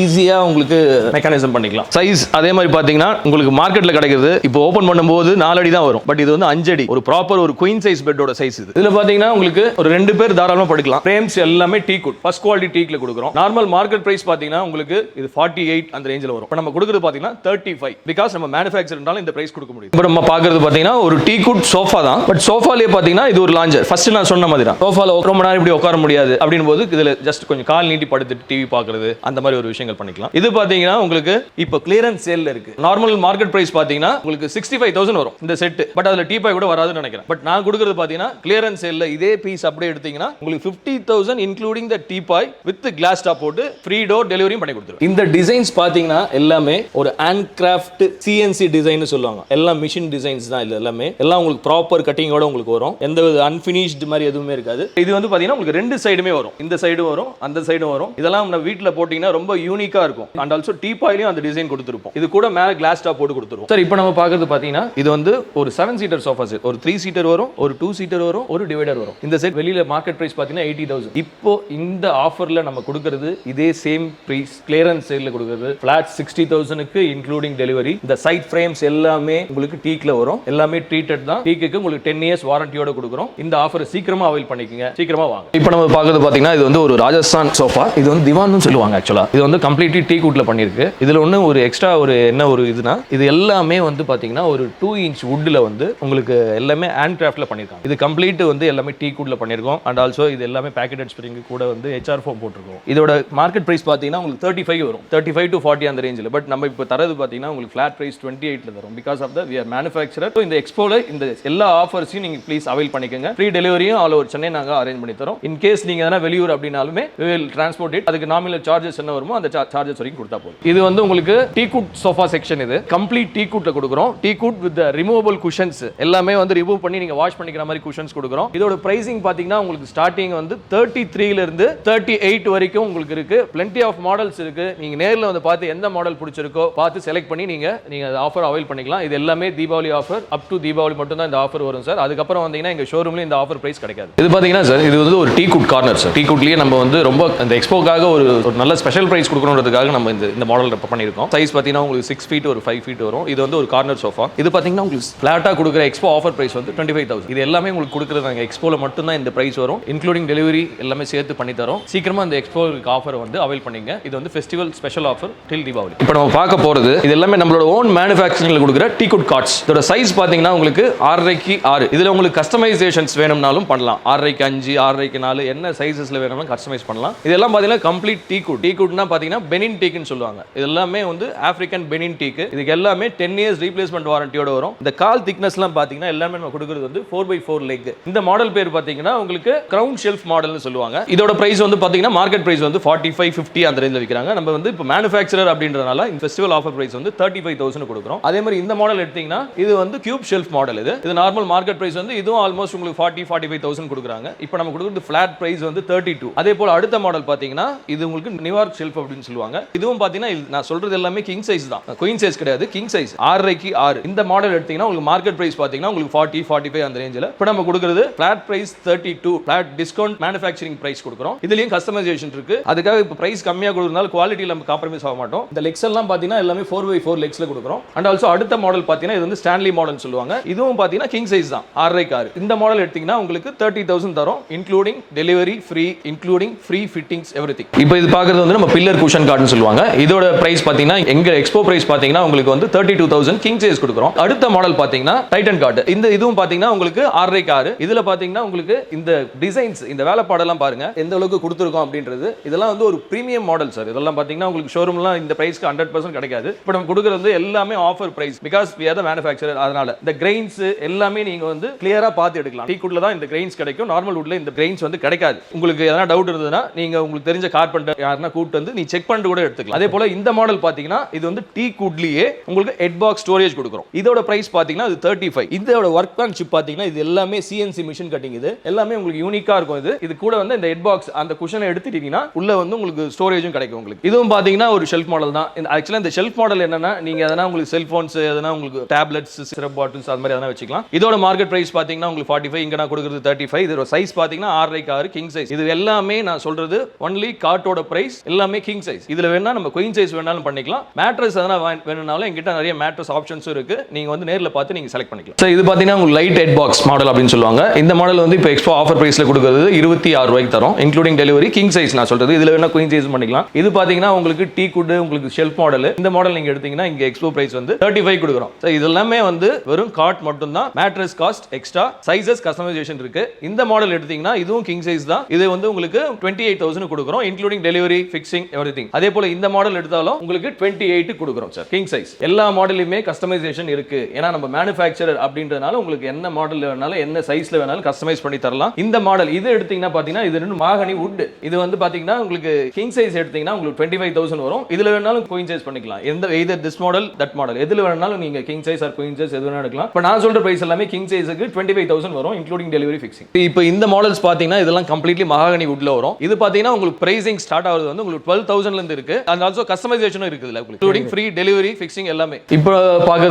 ஈஸியா உங்களுக்கு மெக்கானிசம் பண்ணிக்கலாம். சைஸ் அதே மாதிரி பாத்தீங்கன்னா உங்களுக்கு மார்க்கெட்ல கிடைக்குது, இப்போ ஓபன் பண்ணும்போது 4 அடி தான் வரும், பட் இது வந்து 5 அடி, ஒரு ப்ராப்பர் ஒரு குயின் சைஸ் பெட்டோட சைஸ் இது. இதுல பாத்தீங்கன்னா உங்களுக்கு ஒரு 2 பேர் தாராளமா படுக்கலாம். ஃப்ரேம்ஸ் எல்லாமே டீக்வுட், ஃபர்ஸ்ட் குவாலிட்டி டீக்ல கொடுக்குறோம். நார்மல் மார்க்கெட் பிரைஸ் பாத்தீங்கன்னா உங்களுக்கு இது 48 அந்த ரேஞ்சில வரும். இப்போ நம்ம கொடுக்குறது பாத்தீங்கன்னா 35 பிகாஸ் நம்ம மேனுஃபேக்சர்னால இந்த பிரைஸ் கொடுக்க முடியும். இப்போ நம்ம பாக்குறது பாத்தீங்கன்னா ஒரு டீக்வுட் சோஃபா தான், பட் சோஃபாலயே பாத்தீங்கன்னா இது ஒரு லாஞ்சர். ஃபர்ஸ்ட் நான் சொன்ன மாதிரி தான், சோஃபால ரொம்ப நேரம் இப்படி உட்கார முடியாது அப்படின் போது இதுல ஜஸ்ட் கொஞ்சம் கால் நீட்டி படுத்துட்டு டிவி பாக்குறது அந்த மாதிரி ஒரு விஷயங்கள் பண்ணிக்கலாம். இது பாத்தீங்கன்னா உங்களுக்கு இப்போ கிளியரன்ஸ் சேல்ல இருக்கு. நார்மல் மார்க்கெட் பிரைஸ் பாத்தீங்கன்னா உங்களுக்கு 65,000 வரும் இந்த செட், பட் அதுல டீபாய் கூட வராதுன்னு நினைக்கிறேன். பட் நான் கொடுக்கிறது பாத்தீங்கன்னா கிளியரன்ஸ் சேல்ல இதே பீஸ் அப்படியே எடுத்தீங்கன்னா உங்களுக்கு 50,000 including the teapoy with class top போட்டு ஃப்ரீ டோர் டெலிவரியும் பண்ணி கொடுத்துருவோம். இந்த டிசைன்ஸ் பாத்தீங்கன்னா எல்லாமே ஒரு ஹேண்ட் கிராஃப்ட் CNC டிசைன் சொல்லுவாங்க. எல்லாம் மிஷின் டிசைன்ஸ் தான். இல்ல எல்லாமே எல்லாம் உங்களுக்கு ப்ராப்பர் கட்டிங்கோட உங்களுக்கு வரும். எந்த அன்பினிஷ்ட் மாதிரி எதுவுமே இருக்காது. இது வந்து பாத்தீங்கன்னா உங்களுக்கு 2 சைடுமே வரும், இந்த சைடு வரும் அந்த சைடும் வரும். இதெல்லாம் நம்ம வீட்டில் போட்டீங்கன்னா ரொம்ப யூனிக்கா இருக்கும். அண்ட் ஆல்சோ டீபாயிலையும் அந்த டிசைன் கொடுத்துருப்போம். இது கூட மேல கிளாஸ் டாப் போட்டு கொடுத்துருவோம். சார் இப்போ நம்ம பார்க்கறது பாத்தீங்கன்னா இது வந்து ஒரு 7 seater சோஃபா செட், ஒரு 3 seater வரும், ஒரு 2 seater வரும், ஒரு டிவைடர் வரும். இந்த செட் வெளியில மார்க்கெட் பிரைஸ் பாத்தீங்கன்னா 80,000. இப்போ இந்த ஆஃபர்ல நம்ம கொடுக்கிறது இதே சேம் பிரைஸ் கிளியரன்ஸ் சேல்ல கொடுக்கிறது ஃபிளாட் 60,000க்கு இன்க்ளூடிங் டெலிவரி. இந்த சைட் ஃப்ரேம்ஸ் எல்லாமே உங்களுக்கு டீக்ல வரும், எல்லாமே ட்ரீட்டட் தான். டீக்கு உங்களுக்கு 10 years வாரண்டியோட கொடுக்குறோம். இந்த ஆஃபர் சீக்கிரமா அவைல் பண்ணிக்கங்க, சீக்கிரமா வாங்க. இப்போ நம்ம பார்க்கறது பாத்தீங்கன்னா இது வந்து ஒரு ராஜஸ்தான் சோஃபா. இது வந்து திவான்னு சொல்லுவாங்க. ஆக்சுவலா இது வந்து கம்ப்ளீட்லி டீக்வுட்ல பண்ணிருக்கு. இதுல ஒண்ணு ஒரு எக்ஸ்ட்ரா ஒரு என்ன ஒரு இதுனா இது எல்லாமே வந்து பாத்தீங்கன்னா ஒரு 2 inch வுட்ல வந்து உங்களுக்கு எல்லாமே ஹேண்ட் கிராஃப்ட்ல பண்ணிருக்காங்க. இது கம்ப்ளீட் வந்து எல்லாமே டீக்வுட்ல பண்ணிருக்கோம். அண்ட் ஆல்சோ இது எல்லாமே பேக்கெட்டட் ஸ்ப்ரிங் கூட வந்து HR ஃபோம் போட்டுருக்கோம். இதோட மார்க்கெட் பிரைஸ் பாத்தீங்கன்னா உங்களுக்கு 35 வரும், 35 to 40 அந்த ரேஞ்சில். பட் நம்ம இப்போ தரது பாத்தீங்கன்னா உங்களுக்கு ஃபிளாட் பிரைஸ் 28ல தரும் because of the we are manufacturer. So இந்த எக்ஸ்போல இந்த எல்லா ஆஃபர்ஸையும் நீங்க ப்ளீஸ் அவைல் பண்ணிக்கோங்க. ஃப்ரீ டெலிவரியும் ஆல் ஓவர் சென்னை நாங்க அரேஞ்ச் பண்ணி தரோம். இன் கேஸ் நீங்க எதனா வெளியூர் அப்படினாலுமே we will transport it. அதுக்கு நாமினல் சார்ஜஸ் என்ன வருமோ அந்த சார்ஜஸ் வரைக்கும் கொடுத்தா போதும். இது வந்து உங்களுக்கு டீக்வுட் சோஃபா செக்ஷன். இது கம்ப்ளீட் டீக்வுட்ல கொடுக்குறோம். டீக்வுட் வித் ரிமூவபிள் குஷன்ஸ் எல்லாமே வந்து ரிமூவ் பண்ணி நீங்க வாஷ் பண்ணிக்கிற மாதிரி குஷன்ஸ் கொடுக்குறோம். இதோட பிரைசிங் பாத்தீங்கன்னா உங்களுக்கு ஸ்டார்டிங் வந்து 33ல இருந்து 38 வரைக்கும் உங்களுக்கு இருக்கு. plenty ஆஃப் மாடல்ஸ் இருக்கு. நீங்க நேர்ல வந்து பார்த்து எந்த மாடல் பிடிச்சிருக்கோ பார்த்து செலக்ட் பண்ணி நீங்க ஆஃபர் அவைல் பண்ணிக்கலாம். இது எல்லாமே Deepavali offer, up to Deepavali மட்டும் தான் இந்த ஆஃபர் வரும் சார். அதுக்கப்புறம் வந்தீங்கன்னா எங்க ஷோரூம்ல இந்த ஆஃபர் பிரைஸ் கிடைக்காது. இது பாத்தீங்கன்னா சார் இது வந்து ஒரு டீக்வுட் கார்னர் சார். டீக்வுட்லயே நம்ம வந்து ரொம்ப அந்த எக்ஸ்போக்காக ஒரு நல்ல ஸ்பெஷல் பிரைஸ் கொடுக்கணுன்றதுக்காக நம்ம இந்த மாடல் பண்ணியிருக்கோம். சைஸ் பாத்தீங்கன்னா உங்களுக்கு 6 feet ஒரு 5 feet வரும். இது வந்து ஒரு கார்னர் சோஃபா. இது பாத்தீங்கன்னா உங்களுக்கு ஃபிளாட்டா கொடுக்குற எக்ஸ்போ ஆஃபர் பிரைஸ் வந்து 25,000. இது எல்லாமே உங்களுக்கு கொடுக்குறது நாங்கள் எக்ஸ்போல மட்டும் தான் இந்த பிரைஸ் வரும், இன்க்ளூடிங் டெலிவரி எல்லாமே சேர்த்து பண்ணி தரோம். சீக்கிரமா இந்த எக்ஸ்போ ஆஃபர் வந்து அவைல் பண்ணிங்க. இது வந்து ஃபெஸ்டிவல் ஸ்பெஷல் ஆஃபர் டில் தீபாவளி. இப்போ நம்ம பார்க்க போறது இது எல்லாமே நம்மளோட ஓன் மேனுஃபேக்சரிங்ல கொடுக்குற டீக்வுட் கார்ட்ஸ். இதோட சைஸ் பாத்தீங்கன்னா உங்களுக்கு 6.5 x 6. இதுல உங்களுக்கு கஸ்டமைசேஷன்ஸ் வேணும்னாலும் பண்ணலாம். 6.5 x 5, 6.5 x 4 என்ன சைஸஸ்ல வேணும்னாலும் கஸ்டமைஸ் பண்ணலாம். இதெல்லாம் பாத்தீங்கன்னா கம்ப்ளீட் டீக்வுட். டீக்வுட்னா பாத்தீங்கன்னா பெனின் டீக்னு சொல்லுவாங்க. இது எல்லாமே வந்து ஆப்பிரிக்கன் பெனின் டீக். இதுக்கு எல்லாமே 10 years ரீப்ளேஸ்மெண்ட் வாரண்டியோட வரும். இந்த கால் திக்னஸ்லாம் பாத்தீங்கன்னா எல்லாமே நம்ம கொடுக்கிறது வந்து 4x4 லெக். இந்த மாடல் பேர் பாத்தீங்கன்னா உங்களுக்கு கிரவுன் ஷெல்ஃப் மாடல்னு சொல்லுவாங்க. இதோட பிரைஸ் வந்து பாத்தீங்கன்னா மார்க்கெட் பிரைஸ் வந்து 45, 50 அந்த ரேஞ்சில் விற்கிறாங்க. நம்ம வந்து இப்போ மேனுஃபேக்சரர் அப்படின்றதுனால இந்த ஃபெஸ்டிவல் ஆஃபர் பிரைஸ் வந்து 35,000 கொடுக்குறோம். அதே மாதிரி இந்த மாடல் எடுத்தீங்கன்னா இது வந்து கியூப் ஷெல்ஃப் மாடல். இது நார்மல் மார்க்கெட் பிரைஸ் வந்து இதுவும் ஆல்மோஸ்ட் உங்களுக்கு 40, 45,000 கொடுக்குறாங்க. இப்போ நம்ம கொடுக்குறது ஃபிளாட் பிரைஸ் வந்து 32. அதே போல அடுத்த மாடல் பாத்தீங்கன்னா இது உங்களுக்கு நியூயார்க் ஷெல்ஃப் அப்படின்னு சொல்லுவாங்க. இதுவும் பாத்தீங்கன்னா நான் சொல்றது எல்லாமே கிங் சைஸ் தான், குயின் சைஸ் கிடையாது, கிங் சைஸ் 6.5 x 6. இந்த மாடல் எடுத்தீங்கன்னா உங்களுக்கு மார்க்கெட் பிரைஸ் பாத்தீங்கன்னா உங்களுக்கு 40, 45 அந்த ரேஞ்சில். இப்போ நம்ம கொடுக்குறது flat price 32, flat discount manufacturing price கொடுக்குறோம். இதுலயும் கஸ்டமைசேஷன் இருக்கு. அதுக்காக இப்போ பிரைஸ் கம்மியா கொடுக்கறதுனால குவாலிட்டில நம்ம காம்ப்ரமைஸ் ஆக மாட்டோம். இந்த லெக்ஸ் எல்லாம் பாத்தீங்கன்னா எல்லாமே 4x4 லெக்ஸ்ல கொடுக்குறோம். அண்ட் ஆல்சோ அடுத்த மாடல் பாத்தீங்கன்னா இது வந்து ஸ்டான்லி மாடல் சொல்லுவாங்க. இதுவும் பாத்தீங்கன்னா கிங் சைஸ் தான், 6.5 x 6. இந்த மாடல் எடுத்தீங்கன்னா உங்களுக்கு 30,000 தரும், including delivery free, including free fittings everything. இப்போ இது பார்க்குறது வந்து நம்ம பில்லர் குஷன் கார்டுன்னு சொல்லுவாங்க. இதோட பிரைஸ் பாத்தீங்கன்னா எங்க எக்ஸ்போ பிரைஸ் பாத்தீங்கன்னா உங்களுக்கு வந்து 32,000 கிங் சைஸ் கொடுக்குறோம். அடுத்த மாடல் பாத்தீங்கன்னா டைட்டன் கார்டு. இந்த இதுவும் பாத்தீங்கன்னா உங்களுக்கு 6.5 x 6. இதுல பாத்தீங்கன்னா உங்களுக்கு இந்த டிசைன்ஸ், இந்த வேலைப்பாடெல்லாம் பாருங்க எந்த அளவுக்கு கொடுத்துருக்கோம் அப்படின்றது. இதெல்லாம் வந்து ஒரு பிரீமியம் பிரீமியம் மாடல் சார். இதெல்லாம் பாத்தீங்கன்னா உங்களுக்கு ஷோரூம்லாம் இந்த பிரைஸ்க்கு 100% கிடைக்காது. இப்போ நம்ம கொடுக்குறது எல்லாமே offer price, because we are the manufacturer. அதனால இந்த கிரெயின்ஸ் எல்லாமே நீங்க வந்து கிளியரா பார்த்து எடுக்கலாம். டீ குட்ல தான் இந்த கிரெயின்ஸ் கிடைக்கும், நார்மல் வுட்ல இந்த கிரெயின்ஸ் வந்து கிடைக்காது. உங்களுக்கு எதனா டவுட் இருந்ததுன்னா நீங்க உங்களுக்கு தெரிஞ்ச கார்பெண்டர் யாருன்னா கூட்டு வந்து நீ செக் பண்ணிட்டு கூட எடுத்துக்கலாம். அதே போல இந்த மாடல் பாத்தீங்கன்னா இது வந்து டீ குட்லயே உங்களுக்கு ஹெட் பாக்ஸ் ஸ்டோரேஜ் கொடுக்குறோம். இதோட பிரைஸ் பாத்தீங்கன்னா இது 35. இதோட ஒர்க்மேன்ஷிப் பாத்தீங்கன்னா இது எல்லாமே சிஎன்சி மிஷின் கட்டிங், இது எல்லாமே உங்களுக்கு யூனிக்கா இருக்கும். இது கூட வந்து இந்த ஹெட் பாக்ஸ் அந்த குஷனை எடுத்துட்டீங்கன்னா உள்ள வந்து உங்களுக்கு ஸ்டோரேஜும் கிடைக்கும். உங்களுக்கு இதுவும் பாத்தீங்கன்னா ஒரு ஷெல்ஃப் மாடல் தான். ஆக்சுவலா இந்த ஷெல்ஃப் மாடல் என்னன்னா நீங்க எதனா உங்களுக்கு செல்போன்ஸ் எதனா உங்களுக்கு டேப்லெட்ஸ் சிரப் பாட்டில்ஸ் அது மாதிரி எதனா வச்சுக்கலாம். இதோட மார்க்கெட் பிரைஸ் பாத்தீங்கன்னா உங்களுக்கு 45, இங்க நான் கொடுக்கிறது 35. இதோட சைஸ் பாத்தீங்கன்னா 6x6 கிங் சைஸ். இது எல்லாமே நான் சொல்றது ஒன்லி கார்ட்டோட பிரைஸ் எல்லாமே கிங் சைஸ். இதுல வேணா நம்ம குயின் சைஸ் வேணாலும் பண்ணிக்கலாம். மேட்ரஸ் எதனா வேணும்னாலும் என்கிட்ட நிறைய மேட்ரஸ் ஆப்ஷன்ஸ் இருக்கு. நீங்க வந்து நேர்ல பார்த்து நீங்க செலக்ட் பண்ணிக்கலாம். சோ இது பாத்தீங்கன்னா உங்களுக்கு லைட் ஹெட் பாக்ஸ் மாடல் அப்படின்னு சொல்லுவாங்க. இந்த மாடல் வந்து இப்போ எக்ஸ்போ ஆஃபர் பிரைஸ்ல கொடுக்கிறது 26 ரூபாய்க்கு தரோம், இன்க்ளூடிங் டெலிவரி. கிங் சைஸ் நான் சொல்றது, இதுல வேணா குயின் சைஸ் பண்ணிக்கலாம். இது பாத்தீங்கன்னா உங்களுக்கு டீ குட் உங்களுக்கு ஷெல்ஃப் மாடல். இந்த மாடல் நீங்க எடுத்தீங்கன்னா இங்க எக்ஸ்போ பிரைஸ் வந்து 35 கொடுக்குறோம். சோ இது எல்லாமே வந்து வெறும் கார்ட் மட்டும் தான். Mattress cost extra, sizes customisation இருக்கு. இந்த மாடல் எடுத்தீங்கன்னா இதுவும் கிங் சைஸ் தான். இது வந்து உங்களுக்கு 28,000 கொடுக்குறோம், இன்க்ளூடிங் டெலிவரி, ஃபிக்சிங், எவ்ரிதிங். அதே போல இந்த மாடல் எடுத்தாலும் உங்களுக்கு 28 கொடுக்குறோம் சார், கிங் சைஸ். எல்லா மாடலுமே கஸ்டமைசேஷன் இருக்கு. ஏன்னா நம்ம மேனுஃபேக்சரர் அப்படின்றதுனால உங்களுக்கு என்ன மாடல் வேணாலும் என்ன சைஸ்ல வேணாலும் கஸ்டமைஸ் பண்ணி தரலாம். இந்த மாடல் இது எடுத்தீங்கன்னா பாத்தீங்கன்னா இது ரெண்டு மாகனி வுட். இது வந்து பாத்தீங்கன்னா உங்களுக்கு கிங் சைஸ் எடுத்தீங்கன்னா உங்களுக்கு 25,000 வரும். இதுல வேணாலும் குயின் சைஸ் பண்ணிக்கலாம். எந்த either this model that model எதுல வேணாலும் நீங்க king size R queen size எது வேணாலும் எடுக்கலாம். இப்போ நான் சொல்ற பிரைஸ் எல்லாமே கிங் சைஸ்க்கு 25,000 வரும், இன்க்ளூடிங் டெலிவரி, ஃபிக்சிங். இப்போ இந்த மாடல்ஸ் பாத்தீங்கன்னா இதெல்லாம் கம்ப்ளீட்லி மகாகனி வுட்ல வரும். இது பாத்தீங்கன்னா உங்களுக்கு பிரைசிங் ஸ்டார்ட் ஆகுது வந்து உங்களுக்கு 12,000ல இருந்து இருக்கு. அண்ட் ஆல்சோ கஸ்டமைசேஷனும் இருக்குதுல, இன்க்ளூடிங் ஃப்ரீ டெலிவரி, ஃபிக்சிங் எல்லாமே. இப்போ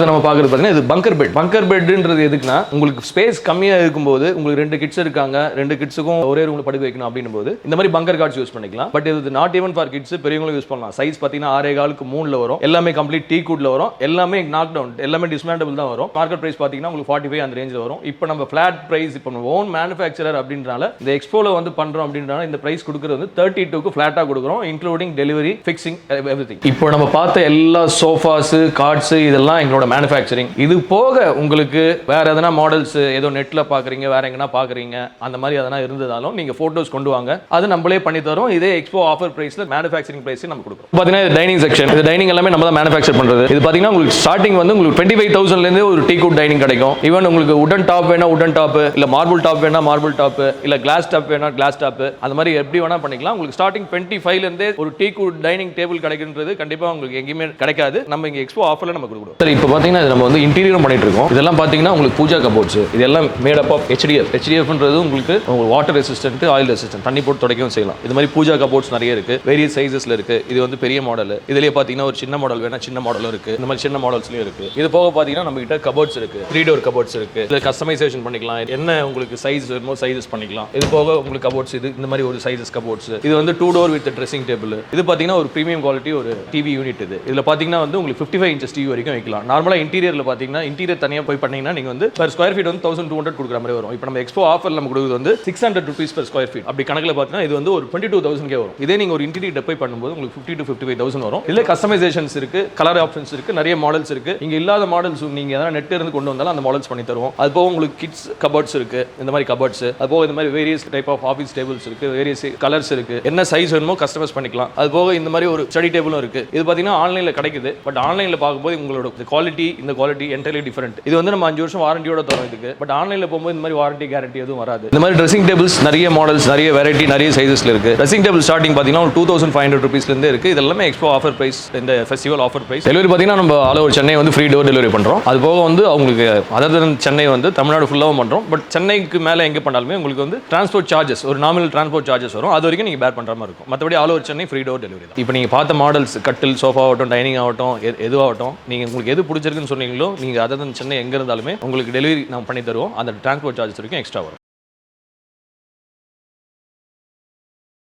நம்ம பாக்குறது பாத்தீங்கன்னா இது பங்கர் பெட். பங்கர் பெட்ன்றது எதுக்குன்னா உங்களுக்கு ஸ்பேஸ் கம்மியா இருக்கும்போது உங்களுக்கு 2 கிட்ஸ் இருக்காங்க, 2 கிட்ஸுக்கும் ஒரே ரூம்ல படுக்க வைக்கணும் அப்படின்னும் போது இந்த மாதிரி பங்கர் கார்ட்ஸ் யூஸ் பண்ணிக்கலாம். பட் இது நாட் ஈவன் ஃபார் கிட்ஸ், பெரியவங்களும் யூஸ் பண்ணலாம். சைஸ் பாத்தீங்கன்னா 6.4க்கு 3ல வரும். எல்லாமே கம்ப்ளீட் டீ குட்ல வரும். எல்லாமே நாக் டவுன், எல்லாமே டிஸ்மேண்டபிள் தான் வரும். மார்க்கெட் பிரைஸ் பாத்தீங்கன்னா உங்களுக்கு 45 அந்த ரேஞ்சில் வரும். இப்போ நம்ம ஃபிளாட் பிரைஸ், இப்போ நம்ம ஓன் மேனுஃபேக்சரர் அப்படின்றனால இந்த எக்ஸ்போல வந்து பண்றோம் அப்படின்றனால இந்த பிரைஸ் கொடுக்கிறது வந்து 32க்கு ஃபிளாட்டா கொடுக்குறோம், இன்க்ளூடிங் டெலிவரி, ஃபிக்சிங், எவ்ரிதிங். இப்போ நம்ம பார்த்த எல்லா சோஃபாஸ், கார்ட்ஸ் இதெல்லாம் எங்களோட மேனுஃபேக்சரிங். இது போக உங்களுக்கு வேற எதனா மாடல்ஸ் ஏதோ நெட்ல பாக்குறீங்க, வேற எங்கனா பாக்குறீங்க, அந்த மாதிரி எதனா இருந்ததாலும் நீங்க போட்டோஸ் கொண்டு வாங்க, அது நம்மளே பண்ணி தரோம். இதே எக்ஸ்போ ஆஃபர் பிரைஸ்ல மேனுஃபேக்சரிங் பிரைஸ் நம்ம கொடுக்குறோம். பாத்தீங்கன்னா இது டைனிங் செக்ஷன். இது டைனிங் எல்லாமே நம்ம தான் மேனுஃபேக்சர் பண்றது. இது பாத்தீங்கன்னா உங்களுக்கு ஸ்டார்டிங் வந்து உங்களுக்கு 25,000ல இருந்து ஒரு டீ குட் டைனிங் கிடைக்கும். ஈவன் உங்களுக்கு உடன் டாப் வேணா உடன் டாப், இல்ல மார்பிள் டாப் வேணா மார்பிள் டாப், இல்ல கிளாஸ் டாப் வேணா கிளாஸ் டாப், அந்த மாதிரி எப்படி வேணா பண்ணிக்கலாம். உங்களுக்கு ஸ்டார்டிங் 25ல இருந்தே ஒரு டீ குட் டைனிங் டேபிள் கிடைக்குன்றது கண்டிப்பா உங்களுக்கு எங்கேயுமே கிடைக்காது. நம்ம இங்க எக்ஸ்போ ஆஃபர்ல நம்ம கொடுக்குறோம். சரி, இப்போ பாத்தீங்கன்னா நம்ம வந்து இன்டீரியரும் பண்ணிட்டு இருக்கோம். இதெல்லாம் பாத்தீங்கன்னா உங்களுக்கு பூஜா கபோர்ட்ஸ், இதெல்லாம் மேட் அப் ஆஃப் HDF. HDFன்றது உங்களுக்கு வாட்டர் ரெசிஸ்டன்ட், ஆயில் ரெசிஸ்டன்ட், தண்ணி போட்டு துடைக்கவும் செய்யலாம். இது மாதிரி பூஜா கபோர்ட்ஸ் நிறைய இருக்கு, வேரியஸ் சைஸஸ்ல இருக்கு. இது வந்து பெரிய மாடல். இதுலயே பாத்தீங்கன்னா ஒரு சின்ன மாடல் வேணா சின்ன மாடலும் இருக்கு. இந்த மாதிரி சின்ன மாடல்ஸ்லயும் இருக்கு. இது போக பாத்தீங்கன்னா நம்ம கிட்ட கபோர்ட்ஸ் இருக்கு, 3 டோர் கபோர்ட்ஸ் இருக்கு. இதுல கஸ்டமைசேஷன் பண்ணிக்கலாம், என்ன உங்களுக்கு சைஸ் வேணுமோ சைஸஸ் பண்ணிக்கலாம். இது போக உங்களுக்கு கபோர்ட்ஸ் இது இந்த மாதிரி ஒரு சைஸஸ் கபோர்ட்ஸ். இது வந்து 2 டோர் வித் ட்ரெஸ்ஸிங் டேபிள். இது பாத்தீங்கன்னா ஒரு பிரீமியம் குவாலிட்டி ஒரு டிவி யூனிட். இதுல பாத்தீங்கன்னா வந்து உங்களுக்கு 55 inches டிவி வரைக்கும் வைக்கலாம். நார்மலா இன்டீரியர்ல பாத்தீங்கன்னா இன்டீரியர் தனியா போய் பண்ணீங்கன்னா நீங்க வந்து per square feet வந்து 1200 கொடுக்குற மாதிரி வரும். இப்போ நம்ம எக்ஸ்போ ஆஃபர்ல நம்ம கொடுக்குறது வந்து 600 rupees per square feet. அப்படி கணக்குல பார்த்தீங்கன்னா இது வந்து ஒரு 22,000 வரும். இதே நீங்க ஒரு இன்டீரியர் போய் பண்ணும்போது உங்களுக்கு 50 to 55,000 வரும். இதுல கஸ்டமைசேஷன்ஸ் இருக்கு, கலர் ஆப்ஷன்ஸ் இருக்கு, நிறைய மாடல்ஸ் இருக்கு. இங்க இல்லாத மாடல்ஸ் நீங்க எதனா நெட் இருந்து கொண்டு வந்தாலும் அந்த மாடல்ஸ் பண்ணி தருவோம். அது போக உங்களுக்கு கிட்ஸ் கபோர்ட்ஸ் இருக்கு, இந்த மாதிரி கபோர்ட்ஸ். அது போக இந்த மாதிரி various type of office tables இருக்கு, வேரியஸ் கலர்ஸ் இருக்கு. என்ன சைஸ் வேணுமோ கஸ்டமைஸ் பண்ணிக்கலாம். அது போக இந்த மாதிரி ஒரு ஸ்டடி டேபிளும் இருக்கு. இது பாத்தீங்கன்னா ஆன்லைன்ல கிடைக்குது. பட் ஆன்லைன்ல பார்க்கும்போது உங்களோட குவாலிட்டி இந்த குவாலிட்டி என்டையர்லி டிஃபரெண்ட். இது வந்து நம்ம 5 வருஷம் வாரண்டியோட தரோம் இதுக்கு. பட் ஆன்லைன்ல போகும்போது இந்த மாதிரி வாரண்டி கேரண்டி எதுவும் வராது. இந்த மாதிரி ட்ரெஸ்ஸிங் டேபிள்ஸ் நிறைய மாடல்ஸ், நிறைய வெரைட்டி, நிறைய சைஸஸ்ல இருக்கு. ட்ரெஸ்ஸிங் டேபிள் ஸ்டார்டிங் பாத்தீங்கன்னா 2500 rupeesல இருந்து இருக்கு. இது எல்லாமே எக்ஸ்போ ஆஃபர் பிரைஸ், இந்த ஃபெஸ்டிவல் ஆஃபர் பிரைஸ். டெலிவரி பாத்தீங்கன்னா நம்ம ஆல் ஓவர் சென்னை வந்து ஃப்ரீ டோர் டெலிவரி பண்றோம். அது போக வந்து உங்களுக்கு அதர் சென்னை வந்து தமிழ்நாடு ஃபுல்லாவும் பண்றோம். பட் சென்னைக்கு மேல எங்க பண்ணாலுமே உங்களுக்கு வந்து டிரான்ஸ்போர்ட் சார்ஜஸ், ஒரு நாமினல் டிரான்ஸ்போர்ட் சார்ஜஸ் வரும். அது வரைக்கும் நீங்க பேர் பண்ற மாதிரி இருக்கும். மற்றபடி all over Chennai free door delivery தான். இப்போ நீங்க பார்த்த மாடல்ஸ், கட்டில், சோஃபா ஆகட்டும், டைனிங் ஆகட்டும், எதுவாகட்டும், நீங்க உங்களுக்கு எது பிடிச்சிருக்குன்னு சொன்னீங்களோ நீங்க அதர் சென்னை எங்க இருந்தாலுமே உங்களுக்கு டெலிவரி நம்ம பண்ணி தருவோம். அந்த டிரான்ஸ்போர்ட் சார்ஜஸ் வரைக்கும் எக்ஸ்ட்ரா வரும்.